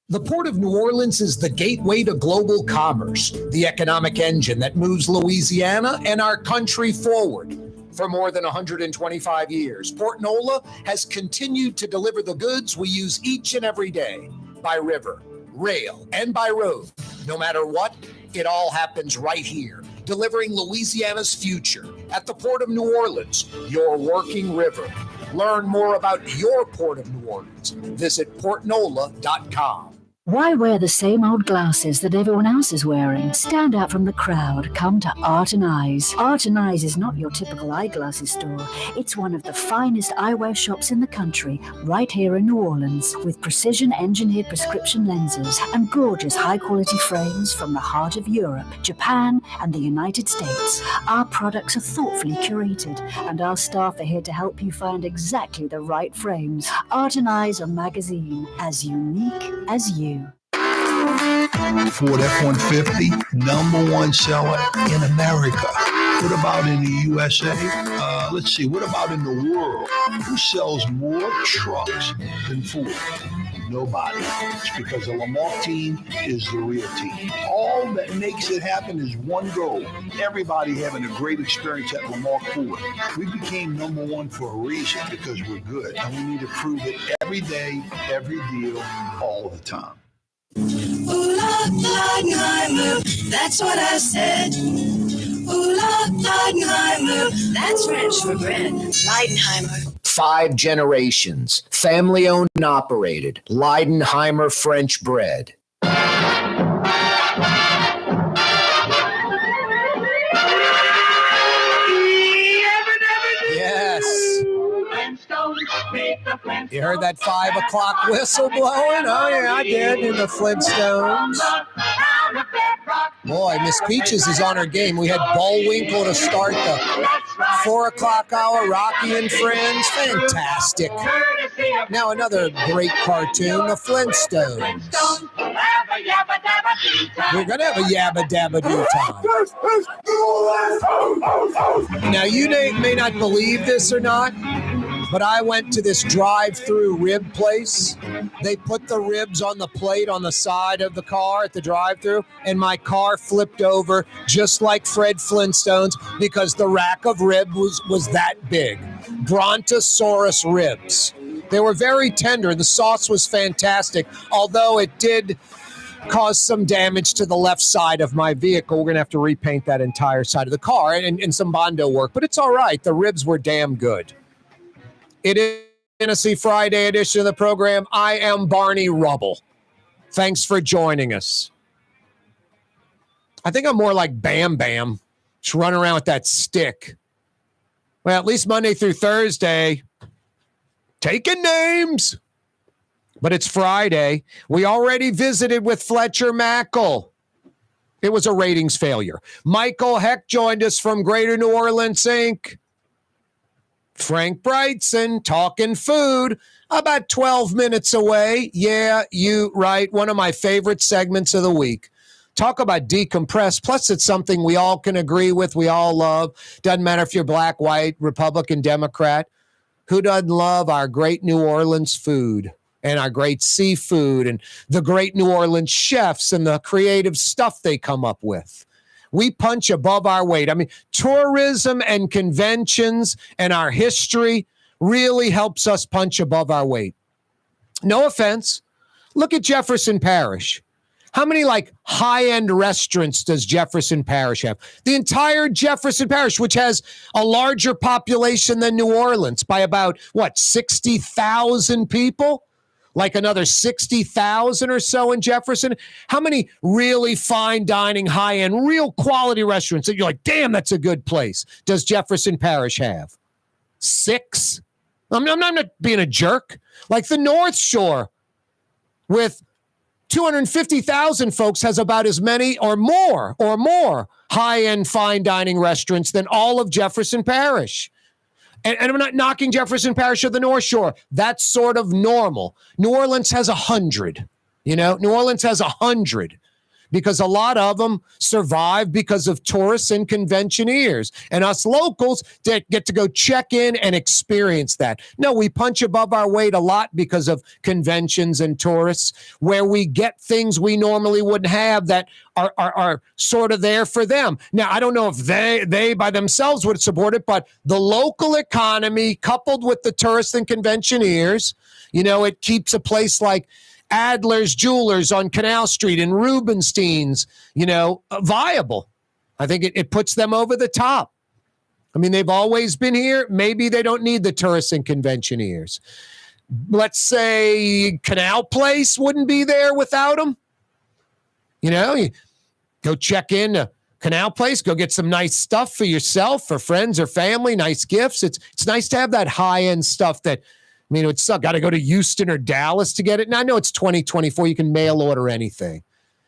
The Port of New Orleans is the gateway to global commerce, the economic engine that moves Louisiana and our country forward. For more than 125 years, Port Nola has continued to deliver the goods we use each and every day by river, rail, and by road. No matter what, it all happens right here, delivering Louisiana's future at the Port of New Orleans, your working river. Learn more about your Port of New Orleans. Visit portnola.com. Why wear the same old glasses that everyone else is wearing? Stand out from the crowd. Come to Art and Eyes. Art and Eyes is not your typical eyeglasses store. It's one of the finest eyewear shops in the country, right here in New Orleans, with precision-engineered prescription lenses and gorgeous high-quality frames from the heart of Europe, Japan, and the United States. Our products are thoughtfully curated, and our staff are here to help you find exactly the right frames. Art and Eyes, a magazine as unique as you. Ford F-150, #1 seller in America. What about in the USA? Let's see, what about in the world? Who sells more trucks than Ford? Nobody. It's because the Lamar team is the real team. All that makes it happen is one goal. Everybody having a great experience at Lamar Ford. We became #1 for a reason, because we're good. And we need to prove it every day, every deal, all the time. Ooh, Leidenheimer, that's what I said. Ooh, Leidenheimer, that's French for bread. Leidenheimer. 5 generations, family-owned and operated. Leidenheimer French bread. Yes. You heard that 5 o'clock whistle blowing? Oh, yeah, I did, in the Flintstones. Boy, Miss Peaches is on her game. We had Bullwinkle to start the 4 o'clock hour, Rocky and Friends. Fantastic. Now another great cartoon, the Flintstones. We're going to have a yabba dabba doo time. Now, you may not believe this or not, but I went to this drive-through rib place. They put the ribs on the plate on the side of the car at the drive-through, and my car flipped over just like Fred Flintstone's because the rack of ribs was that big. Brontosaurus ribs. They were very tender. The sauce was fantastic, although it did cause some damage to the left side of my vehicle. We're going to have to repaint that entire side of the car and some Bondo work, but it's all right. The ribs were damn good. It is Tennessee Friday edition of the program. I am Barney Rubble. Thanks for joining us. I think I'm more like Bam Bam, just running around with that stick. Well, at least Monday through Thursday, taking names. But it's Friday. We already visited with Fletcher Mackel. It was a ratings failure. Michael Hecht joined us from Greater New Orleans, Inc. Frank Brigsten talking food about 12 minutes away. Yeah, you right. One of my favorite segments of the week. Talk about decompress. Plus, it's something we all can agree with. We all love. Doesn't matter if you're black, white, Republican, Democrat. Who doesn't love our great New Orleans food and our great seafood and the great New Orleans chefs and the creative stuff they come up with? We punch above our weight. I mean, tourism and conventions and our history really helps us punch above our weight. No offense. Look at Jefferson Parish. How many high-end restaurants does Jefferson Parish have? The entire Jefferson Parish, which has a larger population than New Orleans by about, 60,000 people? Like another 60,000 or so in Jefferson. How many really fine dining, high-end, real quality restaurants that you're like, damn, that's a good place, does Jefferson Parish have? 6? I'm not being a jerk. Like the North Shore with 250,000 folks has about as many or more high-end fine dining restaurants than all of Jefferson Parish. And I'm not knocking Jefferson Parish or the North Shore. That's sort of normal. New Orleans has 100. New Orleans has 100 because a lot of them survive because of tourists and conventioneers. And us locals that get to go check in and experience that. No, we punch above our weight a lot because of conventions and tourists, where we get things we normally wouldn't have that are sort of there for them. Now, I don't know if they by themselves would support it, but the local economy coupled with the tourists and conventioneers, it keeps a place like Adler's Jewelers on Canal Street and Rubenstein's, viable. I think it puts them over the top. I mean, they've always been here. Maybe they don't need the tourists and conventioneers. Let's say Canal Place wouldn't be there without them. You go check in to Canal Place, go get some nice stuff for yourself, for friends or family, nice gifts. It's nice to have that high-end stuff that, it's suck. Got to go to Houston or Dallas to get it. And I know it's 2024. You can mail order anything.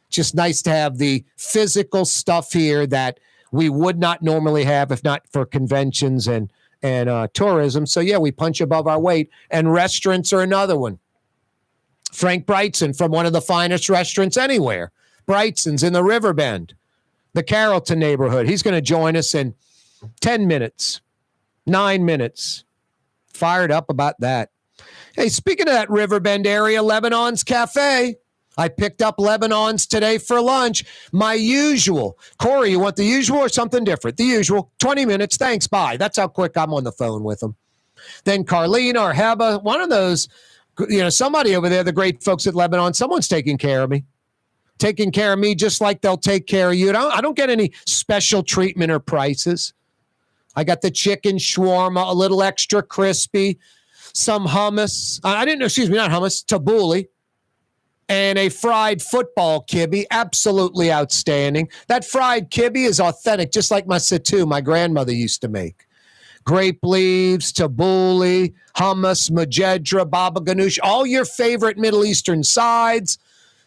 It's just nice to have the physical stuff here that we would not normally have if not for conventions and tourism. So, yeah, we punch above our weight. And restaurants are another one. Frank Brigsten from one of the finest restaurants anywhere. Brigtsen's in the Riverbend, the Carrollton neighborhood. He's going to join us in 10 minutes, 9 minutes. Fired up about that. Hey, speaking of that Riverbend area, Lebanon's Cafe. I picked up Lebanon's today for lunch. My usual. Corey, you want the usual or something different? The usual. 20 minutes. Thanks. Bye. That's how quick I'm on the phone with them. Then Carlina or Heba, one of those, somebody over there, the great folks at Lebanon, someone's taking care of me. Taking care of me just like they'll take care of you. I don't get any special treatment or prices. I got the chicken shawarma, a little extra crispy, some hummus. Not hummus, tabbouleh, and a fried football kibbe. Absolutely outstanding. That fried kibbe is authentic, just like my situ my grandmother used to make. Grape leaves, tabbouleh, hummus, majedra, baba ganoush, all your favorite Middle Eastern sides.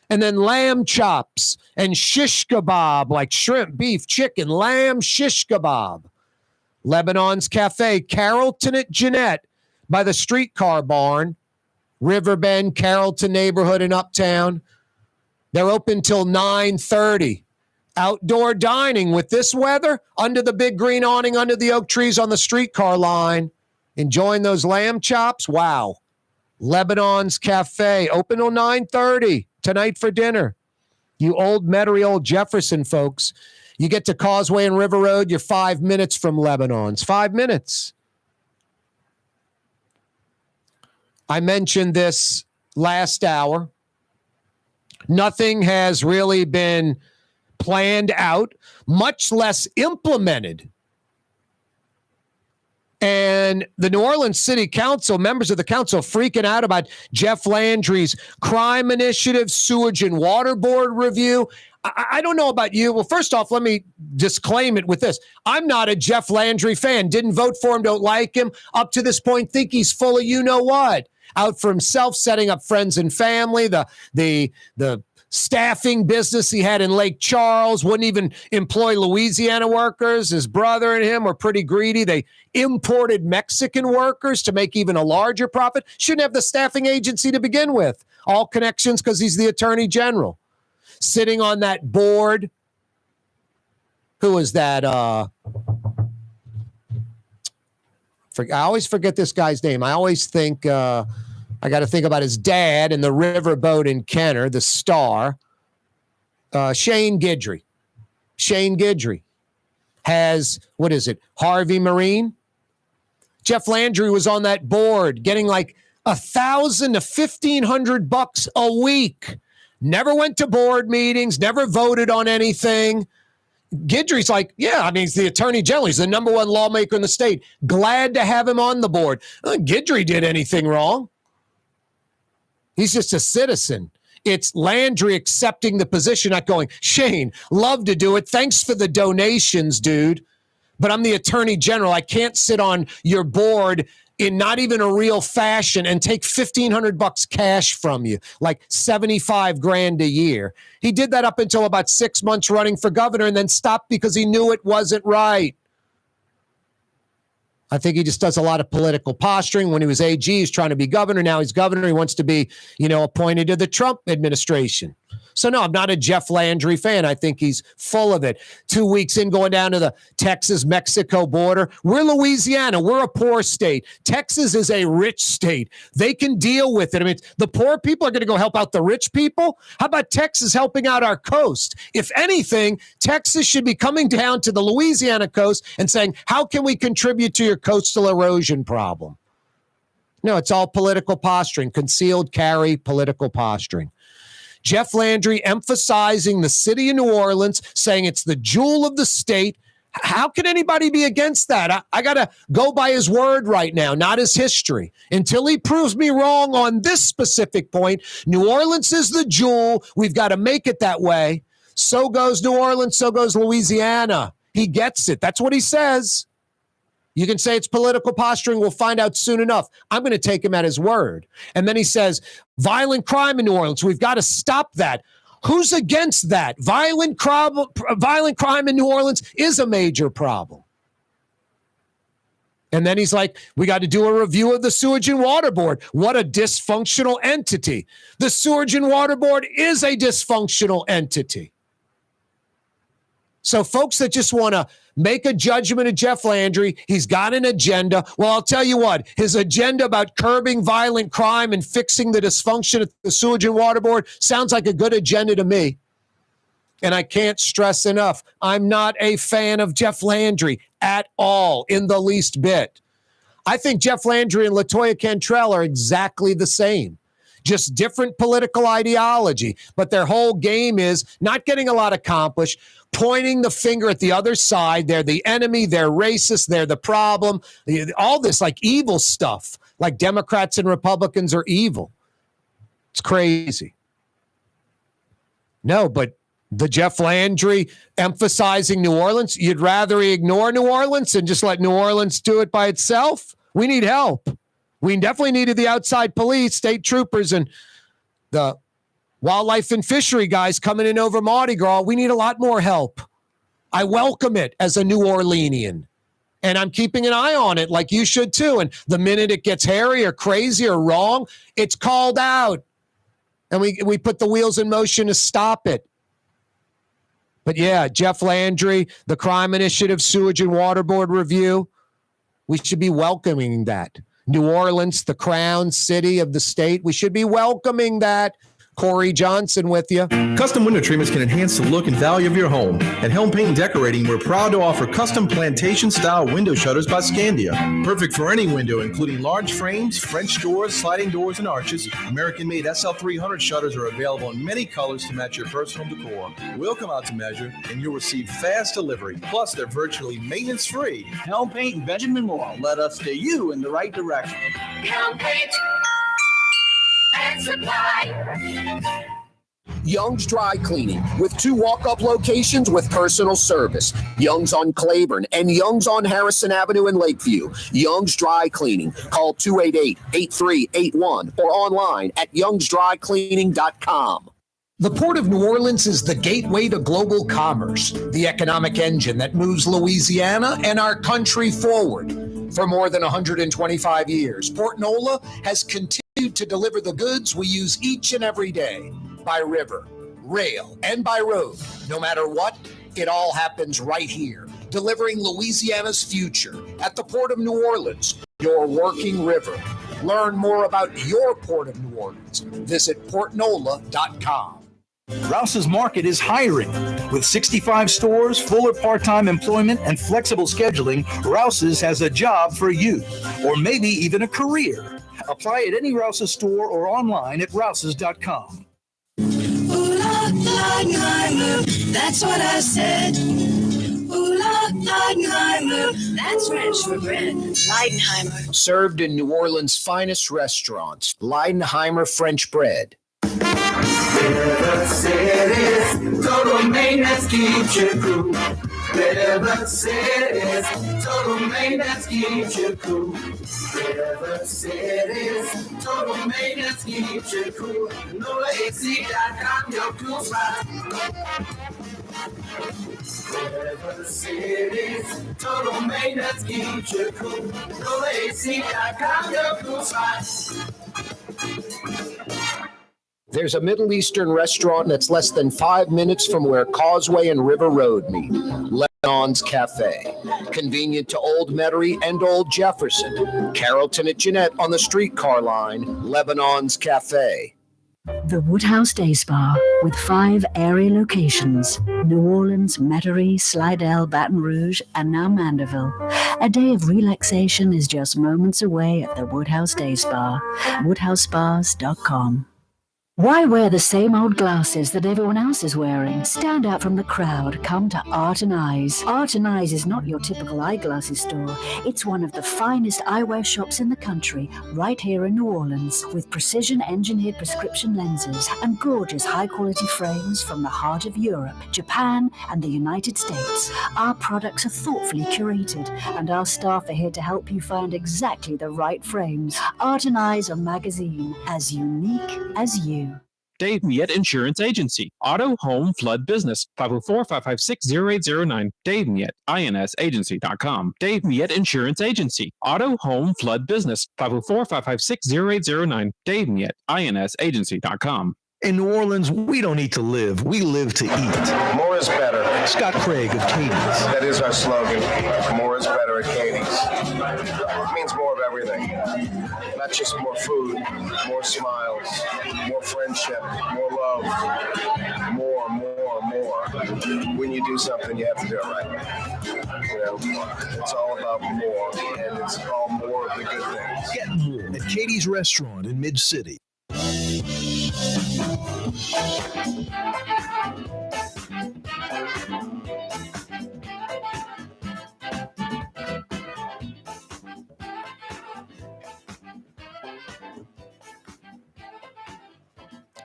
And then lamb chops and shish kebab, like shrimp, beef, chicken, lamb, shish kebab. Lebanon's Cafe, Carrollton at Jeanette by the streetcar barn, Riverbend, Carrollton neighborhood in Uptown. They're open till 9:30. Outdoor dining with this weather, under the big green awning, under the oak trees on the streetcar line. Enjoying those lamb chops. Wow. Lebanon's Cafe, open till 9:30 tonight for dinner. You old Metairie, old Jefferson folks. You get to Causeway and River Road, you're 5 minutes from Lebanon's. 5 minutes. I mentioned this last hour. Nothing has really been planned out, much less implemented. And the New Orleans City Council, members of the council freaking out about Jeff Landry's crime initiative, sewage and water board review. I don't know about you. Well, first off, let me disclaim it with this. I'm not a Jeff Landry fan. Didn't vote for him, don't like him. Up to this point, think he's full of you-know-what. Out for himself, setting up friends and family, the staffing business he had in Lake Charles, wouldn't even employ Louisiana workers. His brother and him were pretty greedy. They imported Mexican workers to make even a larger profit. Shouldn't have the staffing agency to begin with. All connections because he's the attorney general. Sitting on that board. Who is that? I always forget this guy's name. I always think I got to think about his dad and the riverboat in Kenner, the star. Shane Guidry. Shane Guidry has, Harvey Marine? Jeff Landry was on that board getting like $1,000 to $1,500 a week. Never went to board meetings, never voted on anything. Guidry's like, he's the attorney general. He's the number one lawmaker in the state. Glad to have him on the board. Guidry did anything wrong. He's just a citizen. It's Landry accepting the position, not going, Shane, love to do it. Thanks for the donations, dude. But I'm the attorney general. I can't sit on your board in not even a real fashion and take $1,500 cash from you, like $75,000 a year. He did that up until about 6 months running for governor and then stopped because he knew it wasn't right. I think he just does a lot of political posturing. When he was AG, he's trying to be governor. Now he's governor. He wants to be, appointed to the Trump administration. So, no, I'm not a Jeff Landry fan. I think he's full of it. 2 weeks in, going down to the Texas-Mexico border. We're Louisiana. We're a poor state. Texas is a rich state. They can deal with it. I mean, the poor people are going to go help out the rich people. How about Texas helping out our coast? If anything, Texas should be coming down to the Louisiana coast and saying, how can we contribute to your coastal erosion problem? No, it's all political posturing, concealed carry political posturing. Jeff Landry emphasizing the city of New Orleans, saying it's the jewel of the state. How can anybody be against that? I got to go by his word right now, not his history. Until he proves me wrong on this specific point, New Orleans is the jewel. We've got to make it that way. So goes New Orleans, so goes Louisiana. He gets it. That's what he says. You can say it's political posturing. We'll find out soon enough. I'm going to take him at his word. And then he says, violent crime in New Orleans. We've got to stop that. Who's against that? Violent crime in New Orleans is a major problem. And then he's like, we got to do a review of the Sewage and Water Board. What a dysfunctional entity. The Sewage and Water Board is a dysfunctional entity. So folks that just want to make a judgment of Jeff Landry, he's got an agenda. Well, I'll tell you what, his agenda about curbing violent crime and fixing the dysfunction at the Sewage and Water Board sounds like a good agenda to me. And I can't stress enough, I'm not a fan of Jeff Landry at all, in the least bit. I think Jeff Landry and LaToya Cantrell are exactly the same. Just different political ideology. But their whole game is not getting a lot accomplished, pointing the finger at the other side. They're the enemy. They're racist. They're the problem. All this like evil stuff, like Democrats and Republicans are evil. It's crazy. No, but the Jeff Landry emphasizing New Orleans, you'd rather ignore New Orleans and just let New Orleans do it by itself? We need help. We definitely needed the outside police, state troopers, and the wildlife and fishery guys coming in over Mardi Gras. We need a lot more help. I welcome it as a New Orleanian, and I'm keeping an eye on it like you should too. And the minute it gets hairy or crazy or wrong, it's called out, and we put the wheels in motion to stop it. But yeah, Jeff Landry, the Crime Initiative, Sewage and Water Board review, we should be welcoming that. New Orleans, the crown city of the state. We should be welcoming that. Corey Johnson with you. Custom window treatments can enhance the look and value of your home. At Helm Paint and Decorating, we're proud to offer custom plantation-style window shutters by Scandia. Perfect for any window, including large frames, French doors, sliding doors, and arches. American-made SL300 shutters are available in many colors to match your personal decor. We'll come out to measure, and you'll receive fast delivery. Plus, they're virtually maintenance-free. Helm Paint and Benjamin Moore led us steer you in the right direction. Helm Paint and Supply. Young's Dry Cleaning, with 2 walk-up locations with personal service. Young's on Claiborne and Young's on Harrison Avenue in Lakeview. Young's Dry Cleaning. Call 288-8381 or online at youngsdrycleaning.com. The Port of New Orleans is the gateway to global commerce, the economic engine that moves Louisiana and our country forward. For more than 125 years, Port Nola has continued to deliver the goods we use each and every day, by river, rail, and by road. No matter what, it all happens right here, delivering Louisiana's future at the Port of New Orleans, your working river. Learn more about your Port of New Orleans. Visit portnola.com. Rouse's Market is hiring. With 65 stores, full or part-time employment, and flexible scheduling, Rouse's has a job for you, or maybe even a career. Apply at any Rouse's store or online at rouses.com. Ooh, Leidenheimer, that's what I said. Ooh, Leidenheimer, that's French for bread. Leidenheimer. Served in New Orleans' finest restaurants, Leidenheimer French bread. River City's total maintenance keeps you cool. River City's total maintenance keeps you cool. River City's total maintenance keeps you cool. NolaAC.com, your cool spot. River City's total maintenance keeps you cool. NolaAC.com, your cool spot. There's a Middle Eastern restaurant that's less than 5 minutes from where Causeway and River Road meet. Lebanon's Cafe. Convenient to Old Metairie and Old Jefferson. Carrollton at Jeanette on the streetcar line. Lebanon's Cafe. The Woodhouse Day Spa, with 5 area locations: New Orleans, Metairie, Slidell, Baton Rouge, and now Mandeville. A day of relaxation is just moments away at the Woodhouse Day Spa. WoodhouseSpas.com. Why wear the same old glasses that everyone else is wearing? Stand out from the crowd. Come to Art and Eyes. Art and Eyes is not your typical eyeglasses store. It's one of the finest eyewear shops in the country, right here in New Orleans, with precision-engineered prescription lenses and gorgeous high-quality frames from the heart of Europe, Japan, and the United States. Our products are thoughtfully curated, and our staff are here to help you find exactly the right frames. Art and Eyes, a magazine as unique as you. Dave Miette Insurance Agency. Auto, home, flood, business. 504-556-0809. Dave Miette, INSagency.com. Dave Miette Insurance Agency. Auto, home, flood, business. 504-556-0809. Dave Miette, INSagency.com. In New Orleans, we don't eat to live. We live to eat. More is better. Scott Craig of Katie's. That is our slogan. More is better at Katie's. It means more of everything. Not just more food, more smiles, more friendship, more love, more. When you do something, you have to do it right. It's all about more, and it's all more of the good things. Get more at Katie's Restaurant in Mid-City.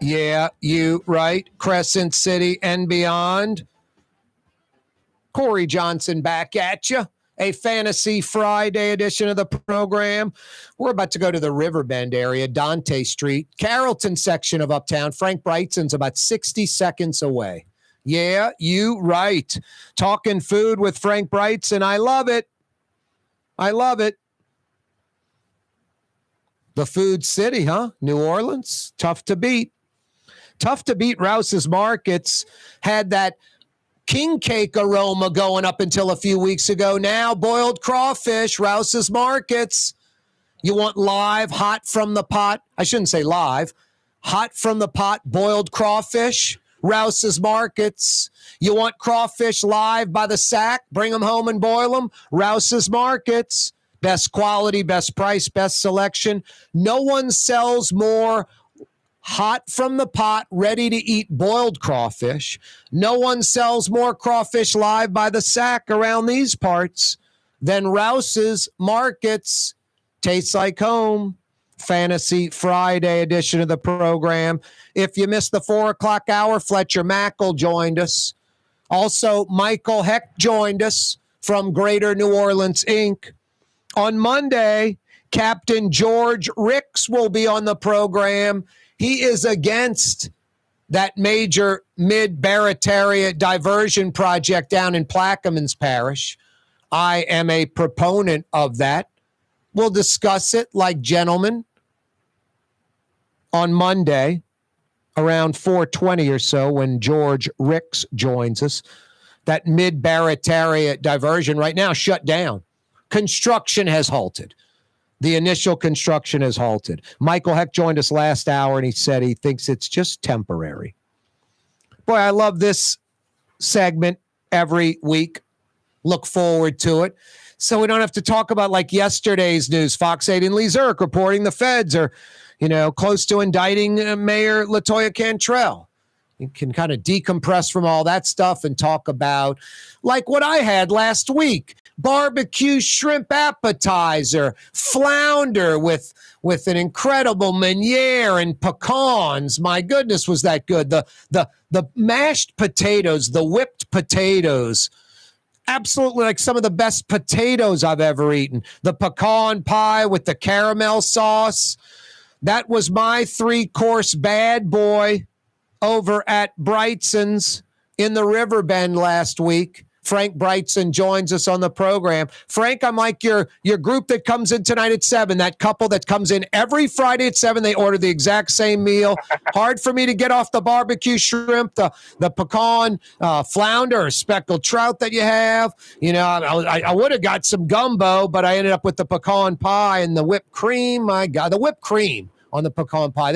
Yeah, you right. Crescent City and beyond. Corey Johnson back at you. A Fantasy Friday edition of the program. We're about to go to the Riverbend area, Dante Street, Carrollton section of Uptown. Frank Brigtsen's about 60 seconds away. Yeah, you right. Talking food with Frank Brigtsen. I love it. I love it. The Food City, huh? New Orleans. Tough to beat. Tough to beat. Rouse's Markets had that king cake aroma going up until a few weeks ago. Now boiled crawfish, Rouse's Markets. You want live, hot from the pot. I shouldn't say live. Hot from the pot, boiled crawfish, Rouse's Markets. You want crawfish live by the sack, bring them home and boil them, Rouse's Markets. Best quality, best price, best selection. No one sells more hot from the pot, ready to eat boiled crawfish. No one sells more crawfish live by the sack around these parts than Rouse's Markets. Tastes like home. Fantasy Friday edition of the program. If you missed the 4 o'clock hour, Fletcher Mackel joined us. Also, Michael Hecht joined us from Greater New Orleans, Inc. On Monday, Captain George Ricks will be on the program. He is against that major mid-Barataria diversion project down in Plaquemines Parish. I am a proponent of that. We'll discuss it like gentlemen on Monday around 4:20 or so when George Ricks joins us. That mid-Barataria diversion right now shut down. Construction has halted. The initial construction has halted. Michael Hecht joined us last hour, and he said he thinks it's just temporary. Boy, I love this segment every week. Look forward to it. So we don't have to talk about like yesterday's news. Fox 8 and Lee Zerk reporting the feds are, close to indicting Mayor LaToya Cantrell. You can kind of decompress from all that stuff and talk about like what I had last week. Barbecue shrimp appetizer, flounder with an incredible meuniere and pecans. My goodness, was that good. The mashed potatoes, the whipped potatoes, absolutely like some of the best potatoes I've ever eaten. The pecan pie with the caramel sauce. That was my 3-course bad boy over at Brigtsen's in the Riverbend last week. Frank Brigsten joins us on the program. Frank, I'm like your group that comes in tonight at 7, that couple that comes in every Friday at 7. They order the exact same meal. Hard for me to get off the barbecue shrimp, the pecan flounder or speckled trout that you have. You know, I would have got some gumbo, but I ended up with the pecan pie and the whipped cream. My God, the whipped cream on the pecan pie.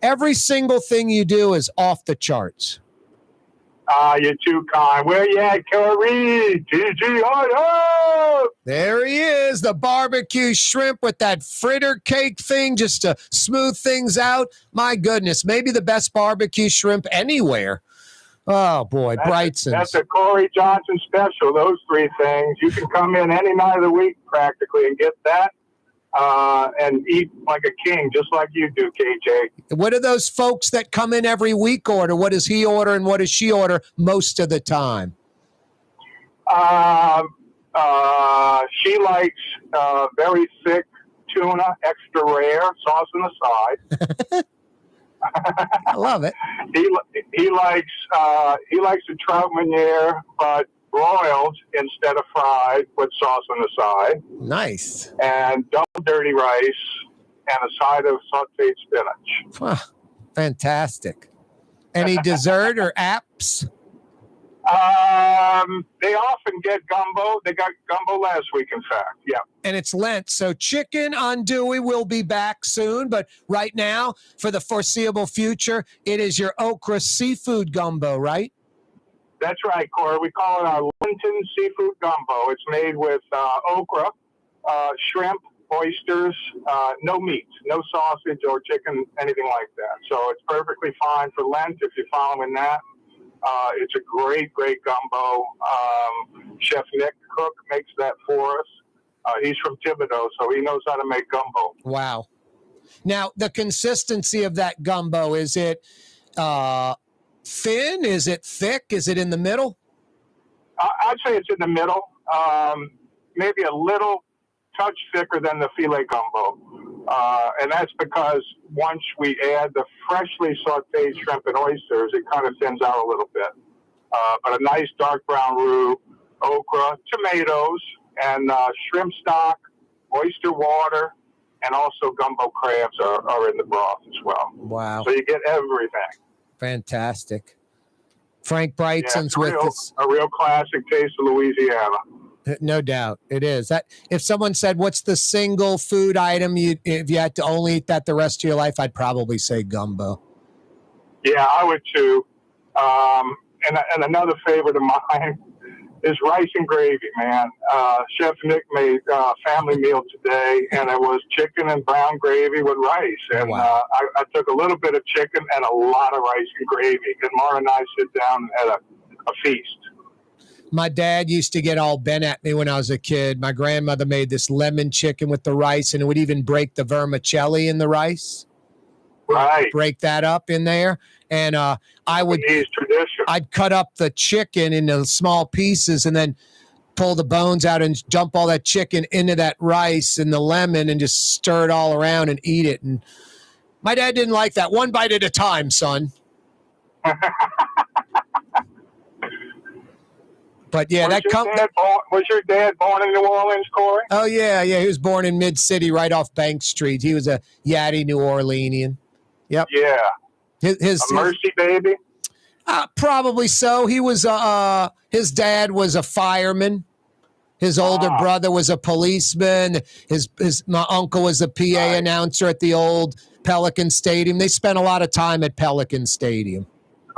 Every single thing you do is off the charts. You're too kind. Where you at, Corey? TG, there he is, the barbecue shrimp with that fritter cake thing just to smooth things out. My goodness, maybe the best barbecue shrimp anywhere. Oh, boy, Brigsten. That's a Corey Johnson special, those 3 things. You can come in any night of the week practically and get that and eat like a king, just like you do, KJ. What do those folks that come in every week order? What does he order and what does she order most of the time? She likes very thick tuna, extra rare, sauce on the side. I love it. He likes the trout meuniere, but broiled instead of fried with sauce on the side. Nice. And double dirty rice and a side of sauteed spinach. Wow, fantastic. Any dessert or apps? They often get gumbo. They got gumbo last week, in fact. Yeah. And it's Lent, so chicken andouille will be back soon. But right now, for the foreseeable future, it is your okra seafood gumbo, right? That's right, Corey. We call it our Lenten seafood gumbo. It's made with okra, shrimp, oysters, no meat, no sausage or chicken, anything like that. So it's perfectly fine for Lent if you're following that. It's a great, great gumbo. Chef Nick Cook makes that for us. He's from Thibodeau, so he knows how to make gumbo. Wow. Now, the consistency of that gumbo, is it thin? Is it thick? Is it in the middle? I'd say it's in the middle. Maybe a little touch thicker than the filet gumbo. And that's because once we add the freshly sauteed shrimp and oysters, it kind of thins out a little bit. But a nice dark brown roux, okra, tomatoes, and shrimp stock, oyster water, and also gumbo crabs are in the broth as well. Wow. So you get everything. Fantastic. Frank Brigsten's with us. A real classic taste of Louisiana. No doubt. It is. That if someone said, what's the single food item if you had to only eat that the rest of your life, I'd probably say gumbo. Yeah, I would too. And another favorite of mine is rice and gravy, man. Chef Nick made a family meal today, and it was chicken and brown gravy with rice. And wow. I took a little bit of chicken and a lot of rice and gravy. And Mara and I sit down and had a feast. My dad used to get all bent at me when I was a kid. My grandmother made this lemon chicken with the rice, and it would even break the vermicelli in the rice. Right. Break that up in there. And I'd cut up the chicken into small pieces and then pull the bones out and dump all that chicken into that rice and the lemon and just stir it all around and eat it. And my dad didn't like that. One bite at a time, son. But yeah, was your dad born in New Orleans, Corey? Oh yeah. He was born in Mid-City, right off Bank Street. He was a Yaddy New Orleanian. Yep. Yeah. His Mercy baby. Probably so. He was his dad was a fireman. His older brother was a policeman. My uncle was a PA announcer at the old Pelican Stadium. They spent a lot of time at Pelican Stadium.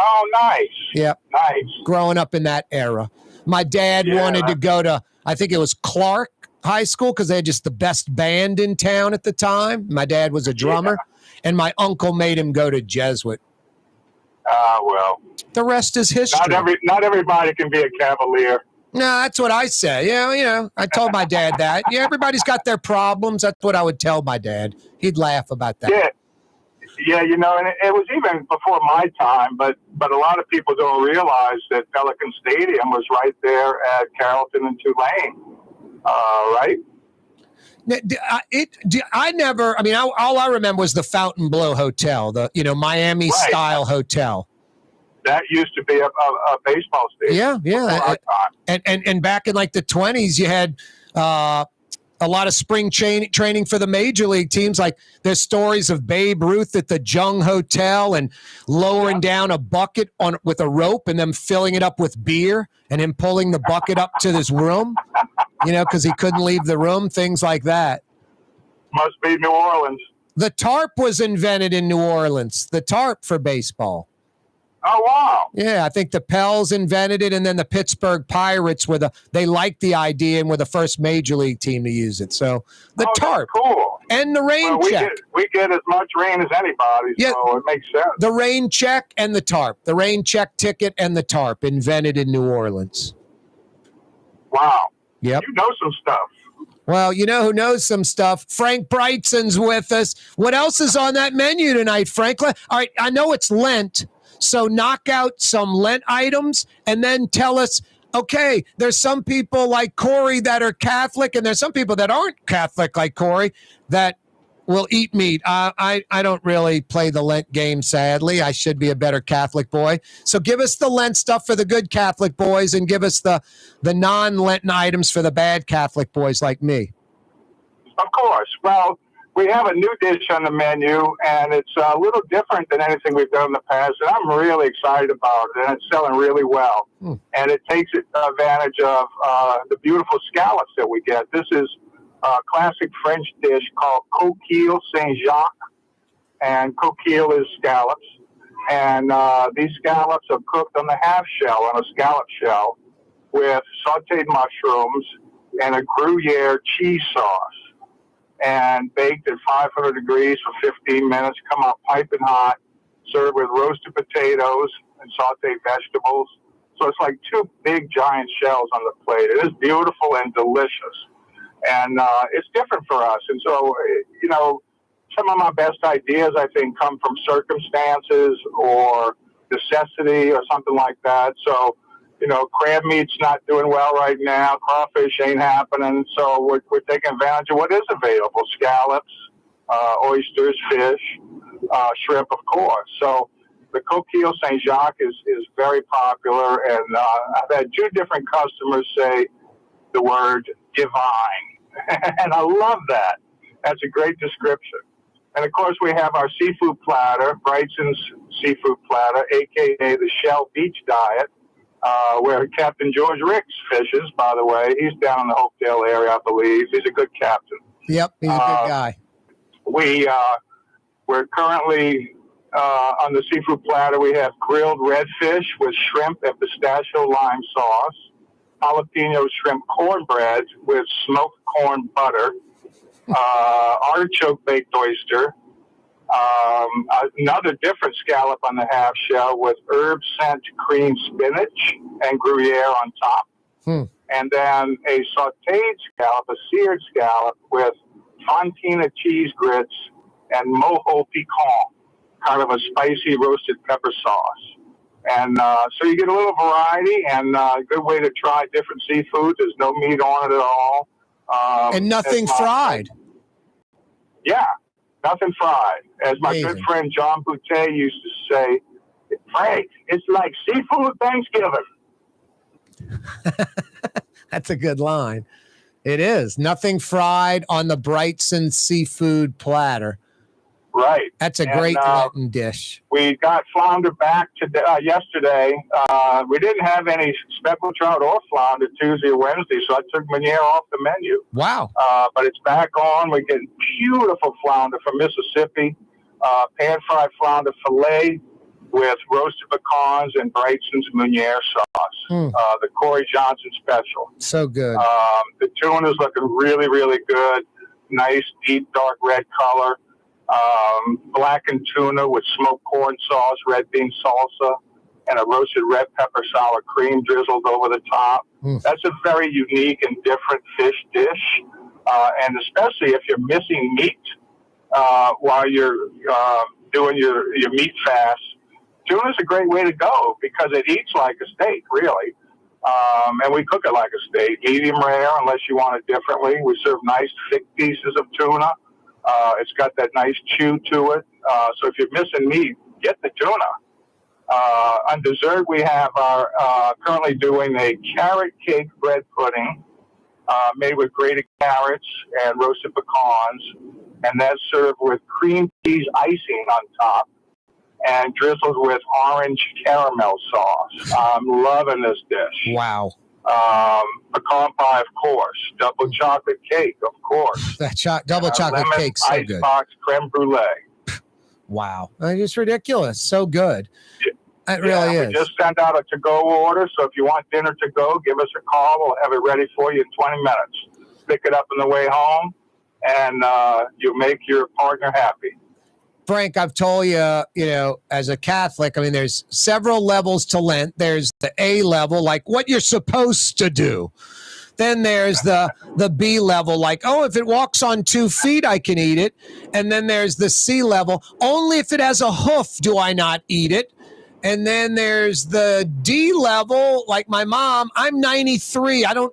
Oh, nice. Yep. Nice. Growing up in that era. My dad wanted to go to, I think it was Clark High School, because they had just the best band in town at the time. My dad was a drummer, and my uncle made him go to Jesuit. Well. The rest is history. Not everybody can be a Cavalier. No, that's what I say. Yeah, I told my dad that. Yeah, everybody's got their problems. That's what I would tell my dad. He'd laugh about that. Yeah, and it was even before my time, but a lot of people don't realize that Pelican Stadium was right there at Carrollton and Tulane, right? All I remember was the Fontainebleau Hotel, the Miami style hotel. that used to be a baseball stadium. Yeah. And back in like the 20s, you had a lot of spring training for the major league teams. Like there's stories of Babe Ruth at the Jung Hotel and lowering down a bucket with a rope and them filling it up with beer and him pulling the bucket up to his room, because he couldn't leave the room, things like that. Must be New Orleans. The tarp was invented in New Orleans, the tarp for baseball. Oh, wow. Yeah, I think the Pels invented it, and then the Pittsburgh Pirates they liked the idea and were the first major league team to use it. So the tarp. That's cool. And the rain check. We get as much rain as anybody, so it makes sense. The rain check and the tarp. The rain check ticket and the tarp, invented in New Orleans. Wow. Yep. You know some stuff. Well, you know who knows some stuff? Frank Brigtsen's with us. What else is on that menu tonight, Frank? All right, I know it's Lent, so knock out some Lent items and then tell us, okay, there's some people like Corey that are Catholic, and there's some people that aren't Catholic like Corey that will eat meat. I don't really play the Lent game, sadly. I should be a better Catholic boy. So give us the Lent stuff for the good Catholic boys and give us the non-Lenten items for the bad Catholic boys like me. Of course. Well, we have a new dish on the menu, and it's a little different than anything we've done in the past, and I'm really excited about it, and it's selling really well. And it takes advantage of the beautiful scallops that we get. This is a classic French dish called coquille Saint-Jacques, and coquille is scallops. And these scallops are cooked on the half shell, on a scallop shell, with sautéed mushrooms and a Gruyere cheese sauce, and baked at 500 degrees for 15 minutes, come out piping hot, served with roasted potatoes and sautéed vegetables. So it's like two big giant shells on the plate. It is beautiful and delicious. And it's different for us. And so, some of my best ideas, I think, come from circumstances or necessity or something like that. So, crab meat's not doing well right now. Crawfish ain't happening. So we're taking advantage of what is available. Scallops, oysters, fish, shrimp, of course. So the coquille Saint-Jacques is very popular. And I've had two different customers say the word divine. And I love that. That's a great description. And, of course, we have our seafood platter, Brigsten's seafood platter, a.k.a. the Shell Beach Diet, where Captain George Ricks fishes, by the way. He's down in the Hopedale area, I believe. He's a good captain. Yep, he's a good guy. We're currently on the seafood platter. We have grilled redfish with shrimp and pistachio lime sauce, jalapeno shrimp cornbread with smoked corn butter, artichoke baked oyster, another different scallop on the half shell with herb scent cream spinach and Gruyere on top. And then a sautéed scallop, a seared scallop with fontina cheese grits and mojo piquant, kind of a spicy roasted pepper sauce. And so you get a little variety and a good way to try different seafoods. There's no meat on it at all. And nothing fried. Yeah, nothing fried. As my good friend John Boutte used to say, Frank, it's like seafood Thanksgiving. That's a good line. It is. Nothing fried on the Brigsten seafood platter. Right. That's a great Lenten dish. We got flounder back yesterday. We didn't have any speckled trout or flounder Tuesday or Wednesday, so I took Meunier off the menu. Wow. But it's back on. We're getting beautiful flounder from Mississippi, pan-fried flounder fillet with roasted pecans and Brigsten's Meunier sauce, the Corey Johnson special. So good. The tuna's looking really, really good. Nice, deep, dark red color. Blackened tuna with smoked corn sauce, red bean salsa, and a roasted red pepper sour cream drizzled over the top. That's a very unique and different fish dish. And especially if you're missing meat while you're doing your meat fast, tuna's a great way to go because it eats like a steak, really. And we cook it like a steak, medium rare unless you want it differently. We serve nice thick pieces of tuna. It's got that nice chew to it. So if you're missing meat, get the tuna. On dessert, we have our currently doing a carrot cake bread pudding made with grated carrots and roasted pecans, and that's served with cream cheese icing on top and drizzled with orange caramel sauce. I'm loving this dish. Wow. Pecan pie, of course. Double chocolate cake, of course. That double chocolate lemon cake's so good. Icebox creme brulee. Wow. It's ridiculous. So good. It really is. We just sent out a to-go order, so if you want dinner to go, give us a call. We'll have it ready for you in 20 minutes. Pick it up on the way home, and you'll make your partner happy. Frank, I've told you, as a Catholic, I mean, there's several levels to Lent. There's the A level, like what you're supposed to do. Then there's the B level, like, oh, if it walks on 2 feet, I can eat it. And then there's the C level, only if it has a hoof do I not eat it. And then there's the D level, like my mom. I'm 93. I don't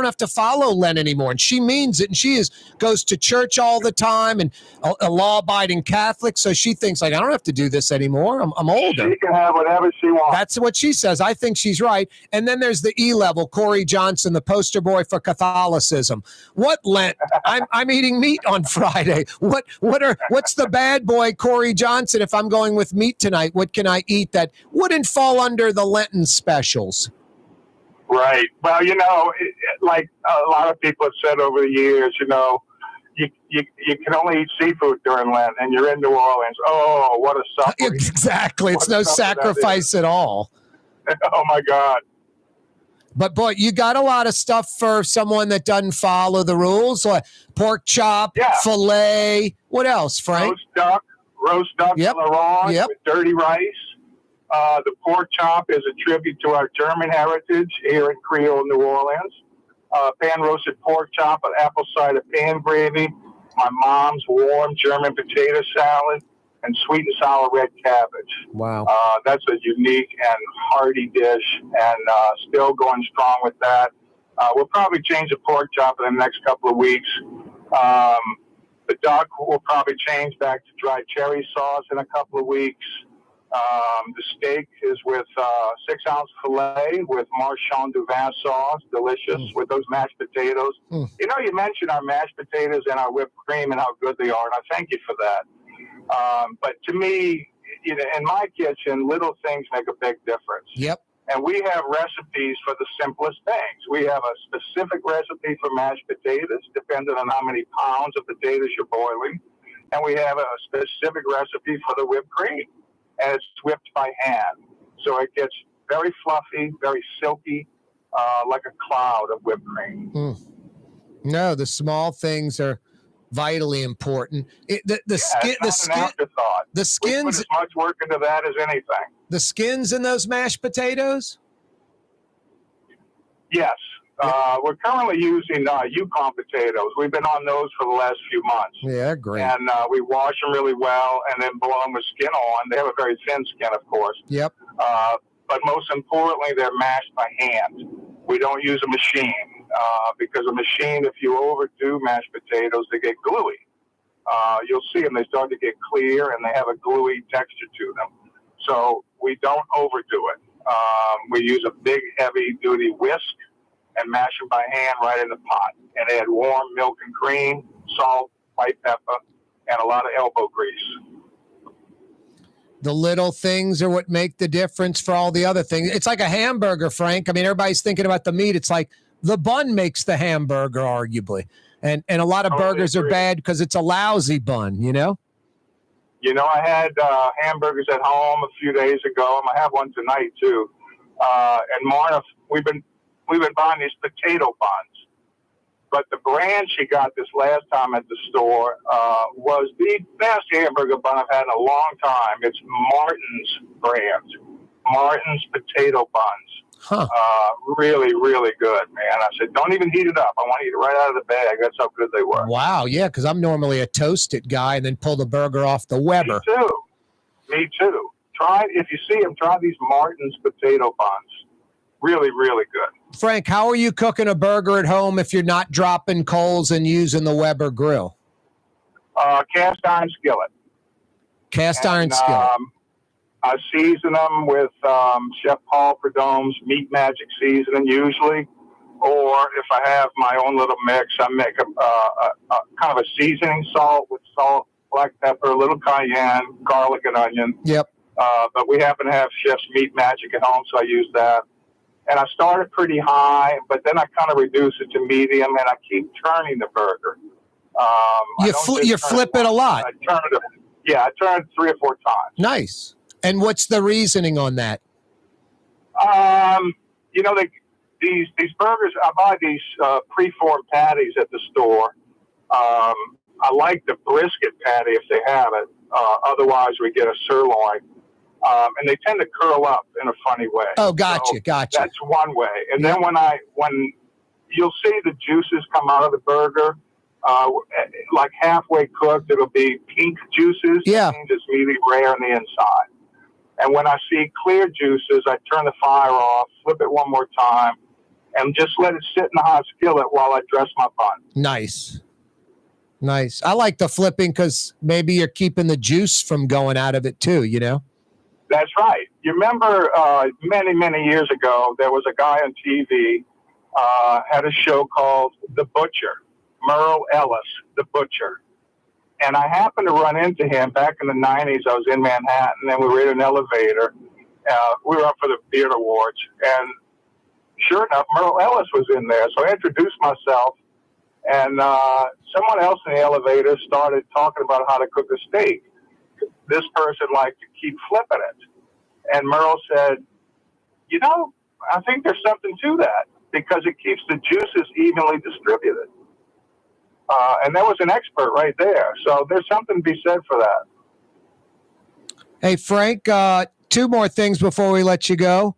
have to follow Lent anymore, and she means it. And she goes to church all the time and a law-abiding Catholic. So she thinks like I don't have to do this anymore. I'm older. She can have whatever she wants. That's what she says. I think she's right. And then there's the E level, Corey Johnson, the poster boy for Catholicism. What Lent? I'm eating meat on Friday. What's the bad boy, Corey Johnson? If I'm going with meat tonight, what can I eat that wouldn't fall under the Lenten specials? Right. Well, like a lot of people have said over the years, you can only eat seafood during Lent, and you're in New Orleans. Oh, what a suffering. Exactly. It's no sacrifice at all. Oh, my God. But, boy, you got a lot of stuff for someone that doesn't follow the rules, like pork chop, filet. What else, Frank? Roast duck on the raw with dirty rice. The pork chop is a tribute to our German heritage here in Creole, New Orleans. Pan-roasted pork chop with apple cider pan gravy, my mom's warm German potato salad, and sweet and sour red cabbage. Wow. That's a unique and hearty dish, and still going strong with that. We'll probably change the pork chop in the next couple of weeks. The duck will probably change back to dry cherry sauce in a couple of weeks. The steak is with 6-ounce filet with Marchand du Vin sauce, delicious with those mashed potatoes. You mentioned our mashed potatoes and our whipped cream and how good they are, and I thank you for that. But to me, in my kitchen, little things make a big difference. Yep. And we have recipes for the simplest things. We have a specific recipe for mashed potatoes, depending on how many pounds of potatoes you're boiling. And we have a specific recipe for the whipped cream. And it's whipped by hand. So it gets very fluffy, very silky, like a cloud of whipped cream. No, the small things are vitally important. The skin, afterthought. The skins. We put as much work into that as anything. The skins in those mashed potatoes? Yes. We're currently using Yukon potatoes. We've been on those for the last few months. Yeah, great. And we wash them really well and then blow them with skin on. They have a very thin skin, of course. Yep. But most importantly, they're mashed by hand. We don't use a machine because a machine, if you overdo mashed potatoes, they get gluey. You'll see them. They start to get clear and they have a gluey texture to them. So we don't overdo it. We use a big, heavy-duty whisk and mash them by hand right in the pot. And add warm milk and cream, salt, white pepper, and a lot of elbow grease. The little things are what make the difference for all the other things. It's like a hamburger, Frank. I mean, everybody's thinking about the meat. It's like the bun makes the hamburger, arguably. And a lot of burgers are bad because it's a lousy bun, I had hamburgers at home a few days ago. I have one tonight, too. And Marna, we've been buying these potato buns, but the brand she got this last time at the store was the best hamburger bun I've had in a long time. It's Martin's brand, Martin's potato buns. Huh. Really, really good, man. I said, don't even heat it up. I want to eat it right out of the bag. That's how good they were. Wow, yeah, because I'm normally a toasted guy and then pull the burger off the Weber. Me too. If you see them, try these Martin's potato buns. Really, really good. Frank, how are you cooking a burger at home if you're not dropping coals and using the Weber grill? Cast iron skillet. Cast iron skillet. I season them with Chef Paul Prudhomme's Meat Magic seasoning usually, or if I have my own little mix, I make a kind of a seasoning salt with salt, black pepper, a little cayenne, garlic, and onion. Yep. But we happen to have Chef's Meat Magic at home, so I use that. And I started pretty high, but then I kind of reduce it to medium, and I keep turning the burger. You flip it a lot. I turn it 3 or 4 times. Nice. And what's the reasoning on that? You know, these burgers, I buy these preformed patties at the store. I like the brisket patty if they have it. Otherwise, we get a sirloin. And they tend to curl up in a funny way. Oh, gotcha. That's one way. And then when you'll see the juices come out of the burger, like halfway cooked, it'll be pink juices. Yeah. It means it's medium rare on the inside. And when I see clear juices, I turn the fire off, flip it one more time, and just let it sit in the hot skillet while I dress my bun. Nice. I like the flipping because maybe you're keeping the juice from going out of it too, you know? That's right. You remember many, many years ago, there was a guy on TV, had a show called The Butcher, Merle Ellis, The Butcher. And I happened to run into him back in the 90s. I was in Manhattan, and we were in an elevator. We were up for the Beard Awards. And sure enough, Merle Ellis was in there. So I introduced myself, and someone else in the elevator started talking about how to cook a steak. This person liked to keep flipping it. And Merle said, you know, I think there's something to that because it keeps the juices evenly distributed. And there was an expert right there. So there's something to be said for that. Hey, Frank, 2 more things before we let you go.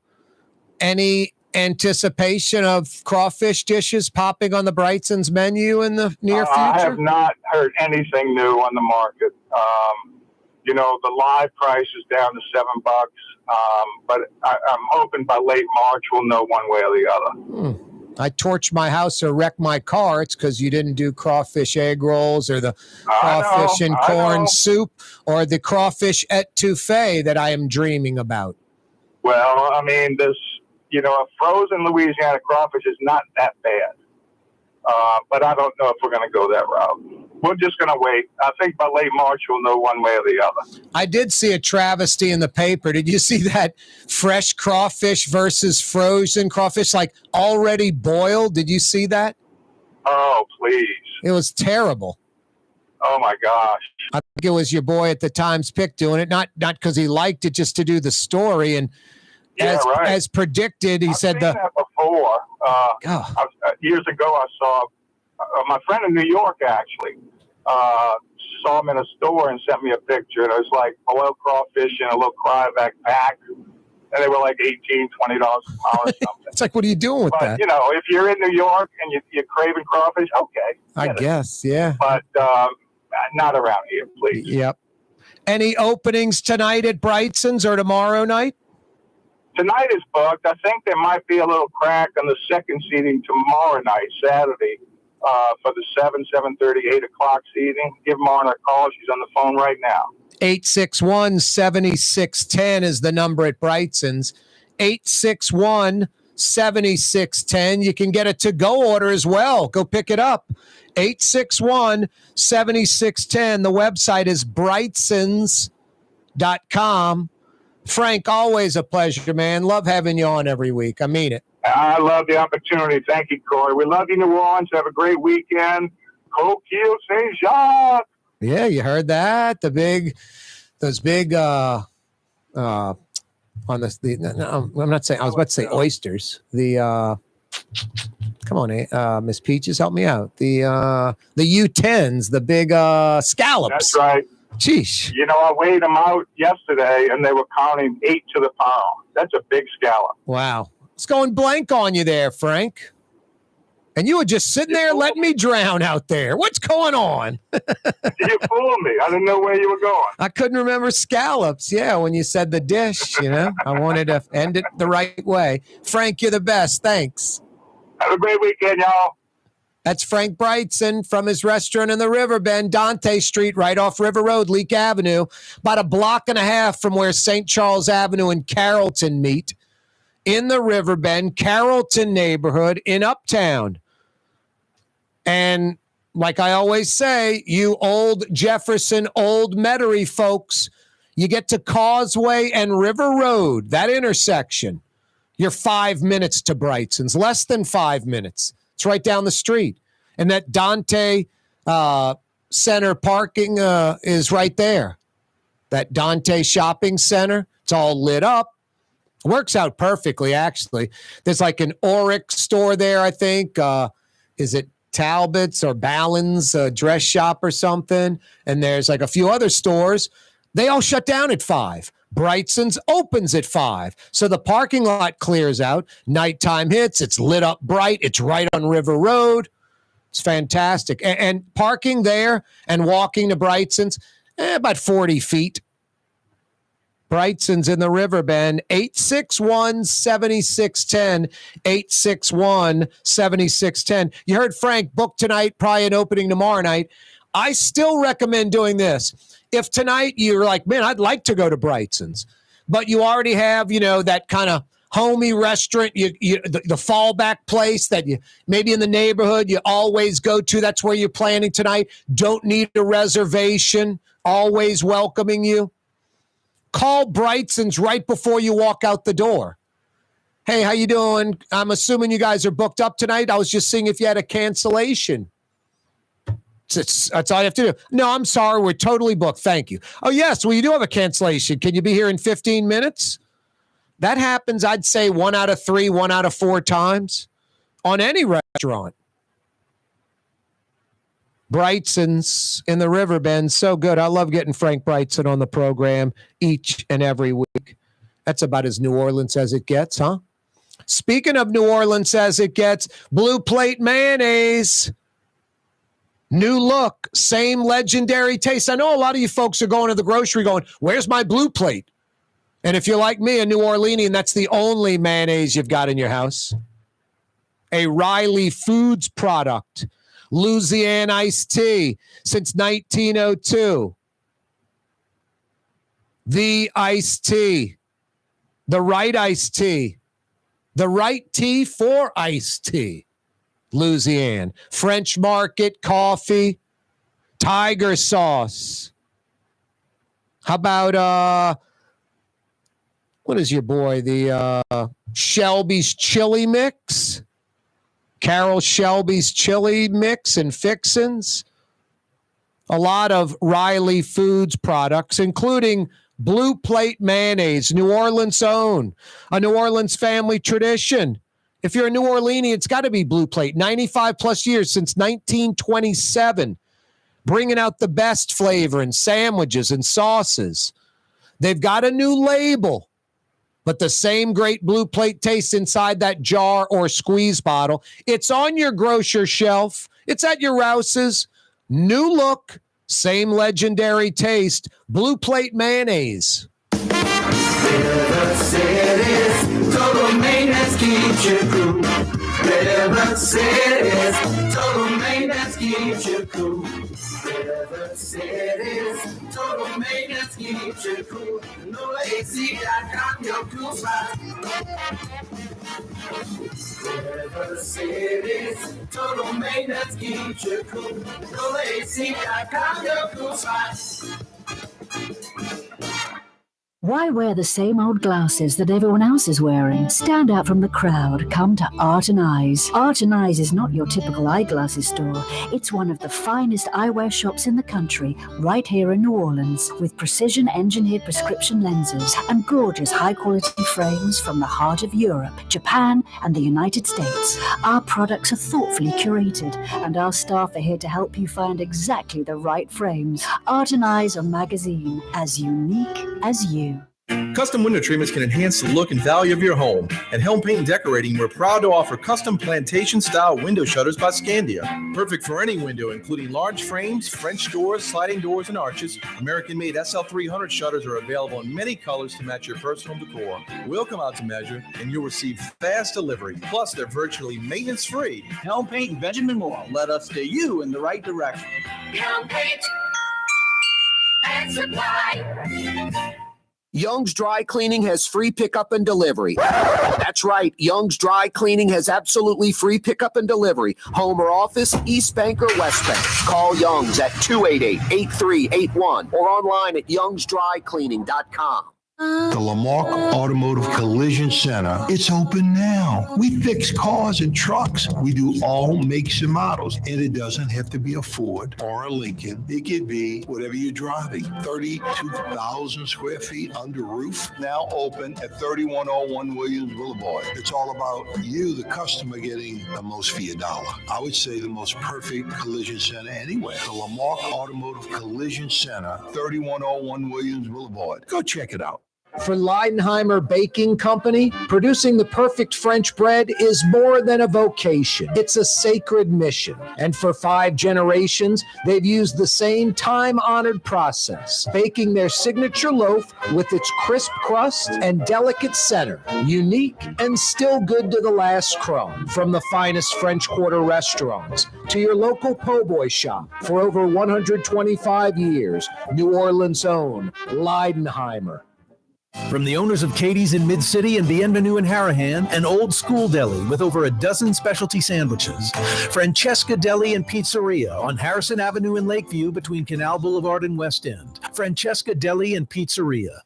Any anticipation of crawfish dishes popping on the Brigtson's menu in the near future? I have not heard anything new on the market. You know, the live price is down to $7, but I'm hoping by late March we'll know one way or the other. I torch my house or wreck my car. It's because you didn't do crawfish egg rolls or the crawfish and corn soup or the crawfish etouffee that I am dreaming about. Well, I mean, a frozen Louisiana crawfish is not that bad. But I don't know if we're going to go that route. We're just going to wait. I think by late March, we'll know one way or the other. I did see a travesty in the paper. Did you see that fresh crawfish versus frozen crawfish, like already boiled? Did you see that? Oh, please. It was terrible. Oh, my gosh. I think it was your boy at the Times Pick doing it, not because he liked it, just to do the story. And as predicted, he said that before. Years ago, I saw my friend in New York actually saw him in a store and sent me a picture. And it was like boiled crawfish in a little cryovac pack. And they were like $18, $20 a pound or something. It's like, what are you doing with that? But, you know, if you're in New York and you're craving crawfish, okay. I guess, yeah. But not around here, please. Yep. Any openings tonight at Brightson's or tomorrow night? Tonight is booked. I think there might be a little crack on the second seating tomorrow night, Saturday, for the 7:30, 8 o'clock seating. Give Marna a call. She's on the phone right now. 861-7610 is the number at Brightson's. 861-7610. You can get a to-go order as well. Go pick it up. 861-7610. The website is brightsons.com. Frank, always a pleasure, man. Love having you on every week. I mean it. I love the opportunity. Thank you, Corey. We love you, New Orleans. Have a great weekend. Coquille Saint-Jacques. Yeah, you heard that? Those big on I'm not saying, I was about to say oysters. Come on, Miss Peaches, help me out. The U10s, the big scallops. That's right. Jeez. You know, I weighed them out yesterday, and they were counting 8 to the pound. That's a big scallop. Wow. It's going blank on you there, Frank. And you were just sitting there letting me drown out there. What's going on? You fooled me. I didn't know where you were going. I couldn't remember scallops. Yeah, when you said the dish, I wanted to end it the right way. Frank, you're the best. Thanks. Have a great weekend, y'all. That's Frank Brigsten from his restaurant in the Riverbend, Dante Street, right off River Road, Leake Avenue, about a block and a half from where St. Charles Avenue and Carrollton meet, in the Riverbend, Carrollton neighborhood in Uptown. And like I always say, you old Jefferson, old Metairie folks, you get to Causeway and River Road, that intersection, you're 5 minutes to Brightson's, less than 5 minutes. It's right down the street. And that Dante Center parking is right there. That Dante Shopping Center, it's all lit up. Works out perfectly, actually. There's like an Oryx store there, I think. Is it Talbot's or Ballin's dress shop or something? And there's like a few other stores. They all shut down at 5. Brightson's opens at 5. So the parking lot clears out. Nighttime hits. It's lit up bright. It's right on River Road. It's fantastic. And parking there and walking to Brightson's, about 40 feet. Brightson's in the Riverbend, 861-7610, 861-7610. You heard Frank book tonight, probably an opening tomorrow night. I still recommend doing this. If tonight you're like, man, I'd like to go to Brightson's, but you already have, that kind of homey restaurant, the fallback place that you maybe in the neighborhood you always go to. That's where you're planning tonight. Don't need a reservation. Always welcoming you. Call Brightson's right before you walk out the door. Hey, how you doing? I'm assuming you guys are booked up tonight. I was just seeing if you had a cancellation. That's all you have to do. No, I'm sorry. We're totally booked. Thank you. Oh, yes. Well, you do have a cancellation. Can you be here in 15 minutes? That happens, I'd say, 1 out of 3, 1 out of 4 times on any restaurant. Brightson's in the Riverbend, so good. I love getting Frank Brigsten on the program each and every week. That's about as New Orleans as it gets, huh? Speaking of New Orleans as it gets, Blue Plate Mayonnaise. New look, same legendary taste. I know a lot of you folks are going to the grocery going, where's my Blue Plate? And if you're like me, a New Orleanian, that's the only mayonnaise you've got in your house. A Riley Foods product. Louisiana iced tea since 1902. The iced tea. The right iced tea. The right tea for iced tea. Louisiana. French Market coffee. Tiger sauce. How about, what is your boy? The Shelby's chili mix. Carol Shelby's chili mix and fixins. A lot of Riley Foods products, including Blue Plate Mayonnaise, New Orleans own, a New Orleans family tradition. If you're a New Orleanian, it's got to be Blue Plate. 95 plus years since 1927, bringing out the best flavor in sandwiches and sauces. They've got a new label, but the same great Blue Plate taste inside that jar or squeeze bottle. It's on your grocer shelf. It's at your Rouse's. New look, same legendary taste. Blue Plate Mayonnaise. River City's total maintenance keeps you cool. River City's total maintenance keeps you cool. River City's total maintenance keeps you cool. No AC.com, your cool spot. River City's total maintenance keeps you cool. No AC.com, your cool spot. Why wear the same old glasses that everyone else is wearing? Stand out from the crowd. Come to Art and Eyes. Art and Eyes is not your typical eyeglasses store. It's one of the finest eyewear shops in the country, right here in New Orleans, with precision-engineered prescription lenses and gorgeous high-quality frames from the heart of Europe, Japan, and the United States. Our products are thoughtfully curated, and our staff are here to help you find exactly the right frames. Art and Eyes are magazine, as unique as you. Custom window treatments can enhance the look and value of your home. At Helm Paint and Decorating, we're proud to offer custom plantation-style window shutters by Scandia. Perfect for any window, including large frames, French doors, sliding doors, and arches. American-made SL300 shutters are available in many colors to match your personal decor. We'll come out to measure, and you'll receive fast delivery. Plus, they're virtually maintenance-free. Helm Paint and Benjamin Moore. Let us steer you in the right direction. Helm Paint and Supply. Young's Dry Cleaning has free pickup and delivery. That's right. Young's Dry Cleaning has absolutely free pickup and delivery. Home or office, East Bank or West Bank. Call Young's at 288-8381 or online at youngsdrycleaning.com. The Lamarck Automotive Collision Center. It's open now. We fix cars and trucks. We do all makes and models. And it doesn't have to be a Ford or a Lincoln. It could be whatever you're driving. 32,000 square feet under roof. Now open at 3101 Williams Boulevard. It's all about you, the customer, getting the most for your dollar. I would say the most perfect collision center anyway. The Lamarck Automotive Collision Center, 3101 Williams Boulevard. Go check it out. For Leidenheimer Baking Company, producing the perfect French bread is more than a vocation. It's a sacred mission. And for 5 generations, they've used the same time-honored process, baking their signature loaf with its crisp crust and delicate center, unique and still good to the last crumb. From the finest French Quarter restaurants to your local po' boy shop, for over 125 years, New Orleans' own Leidenheimer. From the owners of Katie's in Mid-City and Bienvenue in Harahan, an old school deli with over a dozen specialty sandwiches. Francesca Deli and Pizzeria on Harrison Avenue in Lakeview between Canal Boulevard and West End. Francesca Deli and Pizzeria.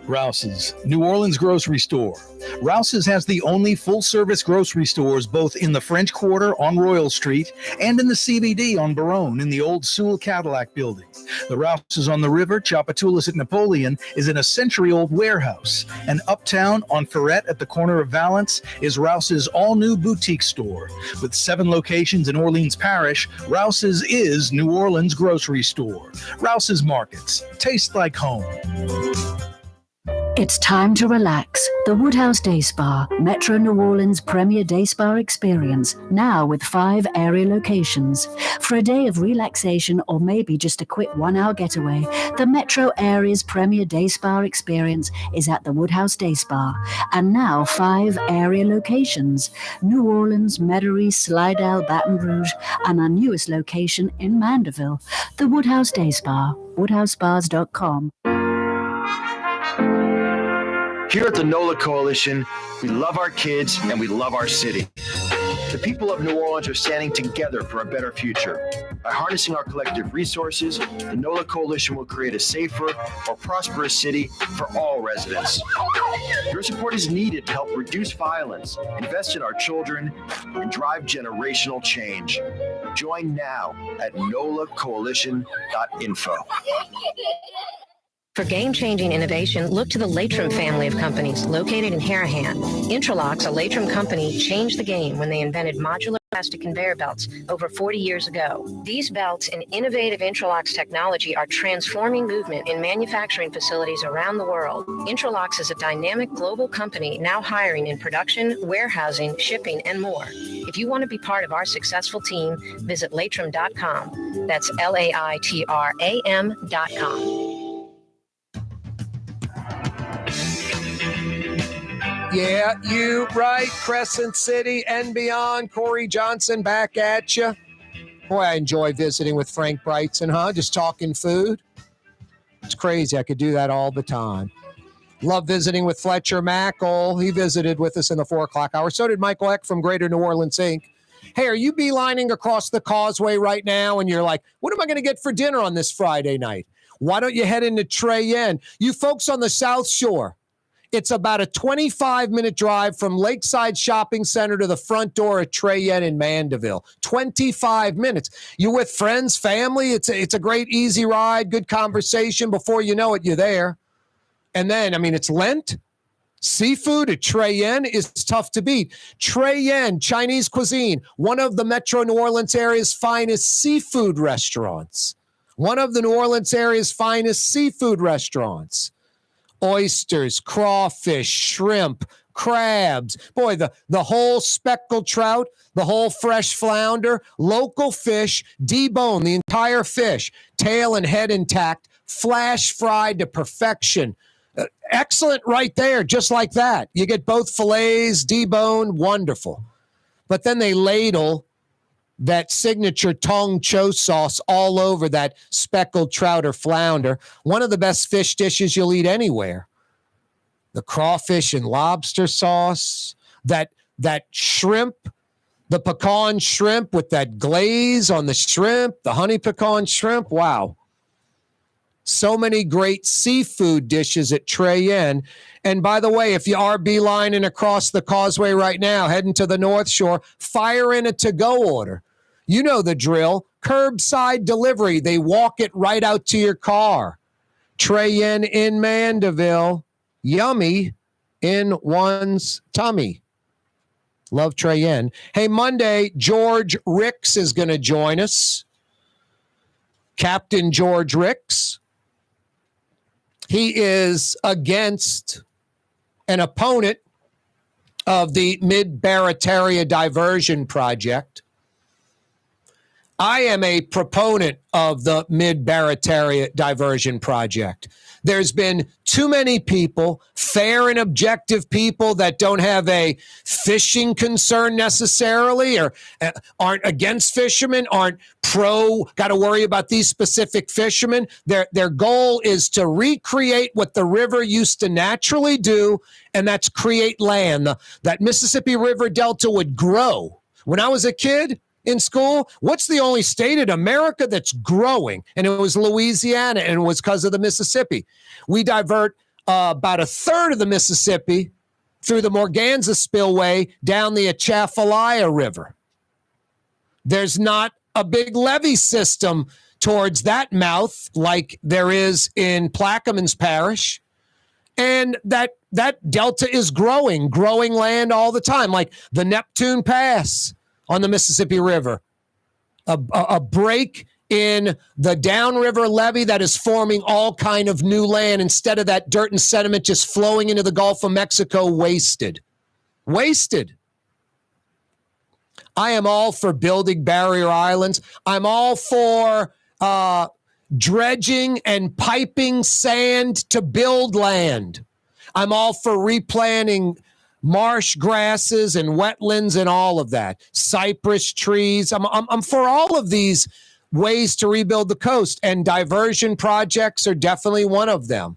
Rouse's, New Orleans grocery store. Rouse's has the only full-service grocery stores both in the French Quarter on Royal Street and in the CBD on Baronne in the old Sewell Cadillac building. The Rouse's on the river, Tchoupitoulas at Napoleon, is in a century-old warehouse. And uptown on Ferret at the corner of Valence is Rouse's all-new boutique store. With 7 locations in Orleans Parish, Rouse's is New Orleans grocery store. Rouse's Markets. Taste like home. It's time to relax. The Woodhouse Day Spa, Metro New Orleans' premier day spa experience, now with 5 area locations. For a day of relaxation or maybe just a quick 1-hour getaway, the Metro area's premier day spa experience is at the Woodhouse Day Spa. And now 5 area locations: New Orleans, Metairie, Slidell, Baton Rouge, and our newest location in Mandeville. The Woodhouse Day Spa, woodhousespas.com. Here at the NOLA Coalition, we love our kids and we love our city. The people of New Orleans are standing together for a better future. By harnessing our collective resources, the NOLA Coalition will create a safer, more prosperous city for all residents. Your support is needed to help reduce violence, invest in our children, and drive generational change. Join now at nolacoalition.info. For game-changing innovation, look to the Latrim family of companies located in Harahan. Intralocks, a Latrim company, changed the game when they invented modular plastic conveyor belts over 40 years ago. These belts and innovative Intralocks technology are transforming movement in manufacturing facilities around the world. Intralocks is a dynamic global company now hiring in production, warehousing, shipping, and more. If you want to be part of our successful team, visit latrim.com. That's LAITRAM.com. Yeah, you right. Crescent City and beyond. Corey Johnson back at you. Boy, I enjoy visiting with Frank Brigsten, huh? Just talking food. It's crazy. I could do that all the time. Love visiting with Fletcher Mackel. He visited with us in the 4 o'clock hour. So did Michael Hecht from Greater New Orleans Inc. Hey, are you beelining across the causeway right now? And you're like, what am I going to get for dinner on this Friday night? Why don't you head into Trey Yen? You folks on the South Shore, it's about a 25-minute drive from Lakeside Shopping Center to the front door at Trey Yen in Mandeville. 25 minutes. You're with friends, family. It's a great, easy ride, good conversation. Before you know it, you're there. And then, it's Lent. Seafood at Trey Yen is tough to beat. Trey Yen, Chinese cuisine, one of the Metro New Orleans area's finest seafood restaurants. oysters, crawfish, shrimp, crabs. Boy, the whole speckled trout, the whole fresh flounder, local fish, deboned, the entire fish, tail and head intact, flash fried to perfection. Excellent right there, just like that. You get both fillets, deboned, wonderful. But then they ladle that signature tong cho sauce all over that speckled trout or flounder. One of the best fish dishes you'll eat anywhere. The crawfish and lobster sauce, that shrimp, the pecan shrimp with that glaze on the shrimp, the honey pecan shrimp. Wow. So many great seafood dishes at Trey Inn. And by the way, if you are beelining across the causeway right now, heading to the North Shore, fire in a to-go order. You know the drill. Curbside delivery. They walk it right out to your car. Trey Inn in Mandeville. Yummy in one's tummy. Love Trey Inn. Hey, Monday, George Ricks is going to join us. Captain George Ricks. He is against an opponent of the Mid-Barataria Diversion Project. I am a proponent of the Mid-Barataria Diversion Project. There's been too many people, fair and objective people that don't have a fishing concern necessarily or aren't against fishermen, aren't got to worry about these specific fishermen. Their goal is to recreate what the river used to naturally do, and that's create land. That Mississippi River Delta would grow. When I was a kid, in school, what's the only state in America that's growing? And it was Louisiana, and it was because of the Mississippi. We divert about a third of the Mississippi through the Morganza spillway down the Atchafalaya River. There's not a big levee system towards that mouth like there is in Plaquemines Parish. And that delta is growing land all the time, like the Neptune Pass on the Mississippi River, a break in the downriver levee that is forming all kind of new land instead of that dirt and sediment just flowing into the Gulf of Mexico wasted. I am all for building barrier islands. I'm all for dredging and piping sand to build land. I'm all for replanting marsh grasses and wetlands and all of that. Cypress trees. I'm for all of these ways to rebuild the coast, and diversion projects are definitely one of them.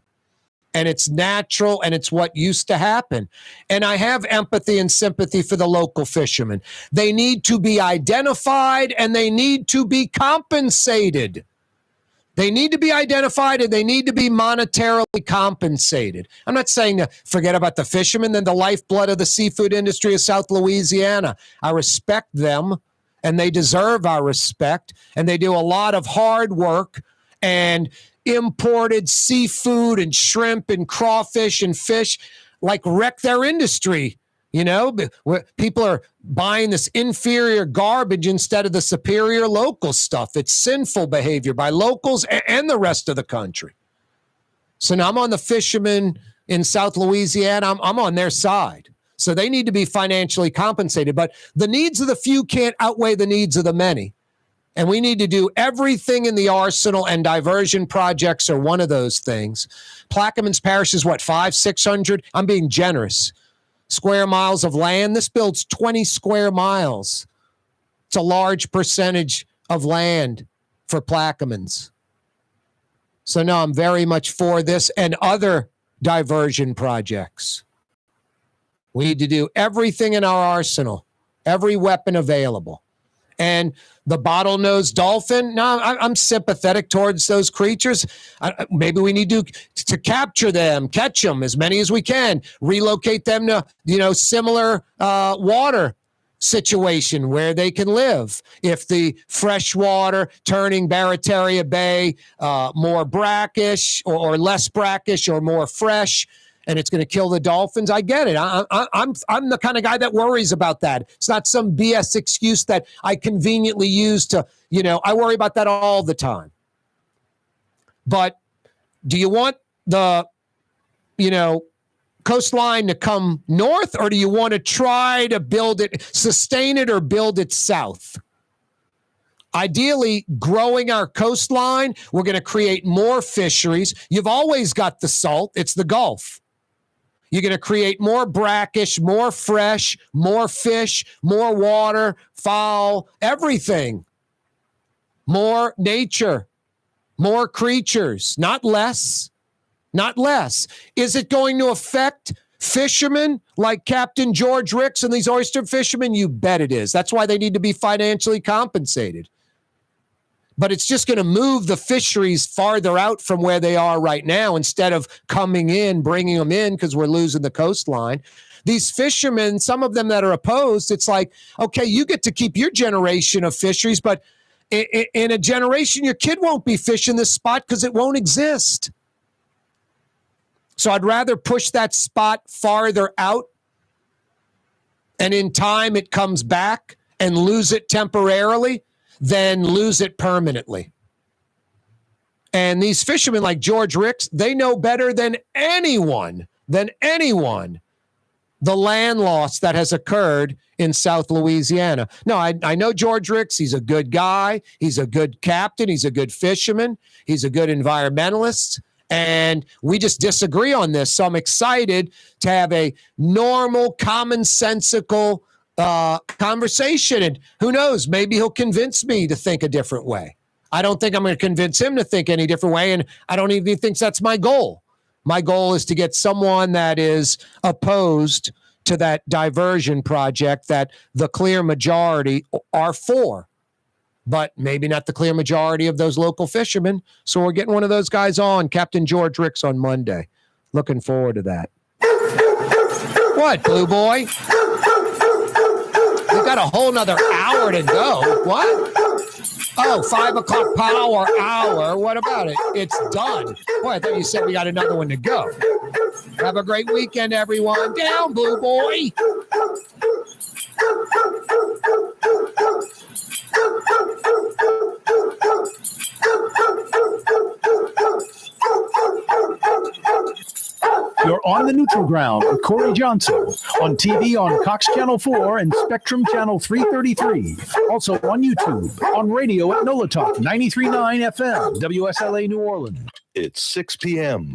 And it's natural, and it's what used to happen. And I have empathy and sympathy for the local fishermen. They need to be identified, and they need to be compensated. They need to be identified, and they need to be monetarily compensated. I'm not saying to forget about the fishermen. They're the lifeblood of the seafood industry of South Louisiana. I respect them, and they deserve our respect, and they do a lot of hard work, and imported seafood and shrimp and crawfish and fish like wreck their industry. You know, people are buying this inferior garbage instead of the superior local stuff. It's sinful behavior by locals and the rest of the country. So now I'm on the fishermen in South Louisiana. I'm on their side. So they need to be financially compensated. But the needs of the few can't outweigh the needs of the many. And we need to do everything in the arsenal, and diversion projects are one of those things. Plaquemines Parish is what, 500-600? I'm being generous. Square miles of land. This builds 20 square miles. It's a large percentage of land for Plaquemines. So no, I'm very much for this and other diversion projects. We need to do everything in our arsenal, every weapon available. And the bottlenose dolphin, no, I'm sympathetic towards those creatures. Maybe we need to capture them, catch them, as many as we can, relocate them to, similar water situation where they can live. If the freshwater turning Barataria Bay more brackish or less brackish or more fresh, and it's going to kill the dolphins, I get it. I'm the kind of guy that worries about that. It's not some BS excuse that I conveniently use to, I worry about that all the time. But do you want the coastline to come north, or do you want to try to sustain it or build it south? Ideally, growing our coastline, we're going to create more fisheries. You've always got the salt. It's the Gulf. You're going to create more brackish, more fresh, more fish, more water, fowl, everything. More nature, more creatures, not less. Not less. Is it going to affect fishermen like Captain George Ricks and these oyster fishermen? You bet it is. That's why they need to be financially compensated. But it's just going to move the fisheries farther out from where they are right now instead of coming in, bringing them in because we're losing the coastline. These fishermen, some of them that are opposed, it's like, okay, you get to keep your generation of fisheries, but in a generation, your kid won't be fishing this spot because it won't exist. So I'd rather push that spot farther out, and in time it comes back and lose it temporarily than lose it permanently. And these fishermen like George Ricks, they know better than anyone, the land loss that has occurred in South Louisiana. No, I know George Ricks. He's a good guy. He's a good captain. He's a good fisherman. He's a good environmentalist. And we just disagree on this. So I'm excited to have a normal, commonsensical conversation. And who knows, maybe he'll convince me to think a different way. I don't think I'm going to convince him to think any different way. And I don't even think that's my goal. My goal is to get someone that is opposed to that diversion project that the clear majority are for. But maybe not the clear majority of those local fishermen. So we're getting one of those guys on, Captain George Ricks, on Monday. Looking forward to that. What, Blue Boy? We've got a whole nother hour to go. What? Oh, 5 o'clock power hour. What about it? It's done. Boy, I thought you said we got another one to go. Have a great weekend, everyone. Down, Blue Boy. You're on the neutral ground with Corey Johnson on TV on Cox Channel 4 and Spectrum Channel 333. Also on YouTube, on radio at NOLA Talk 93.9 FM, WSLA New Orleans. It's 6 p.m.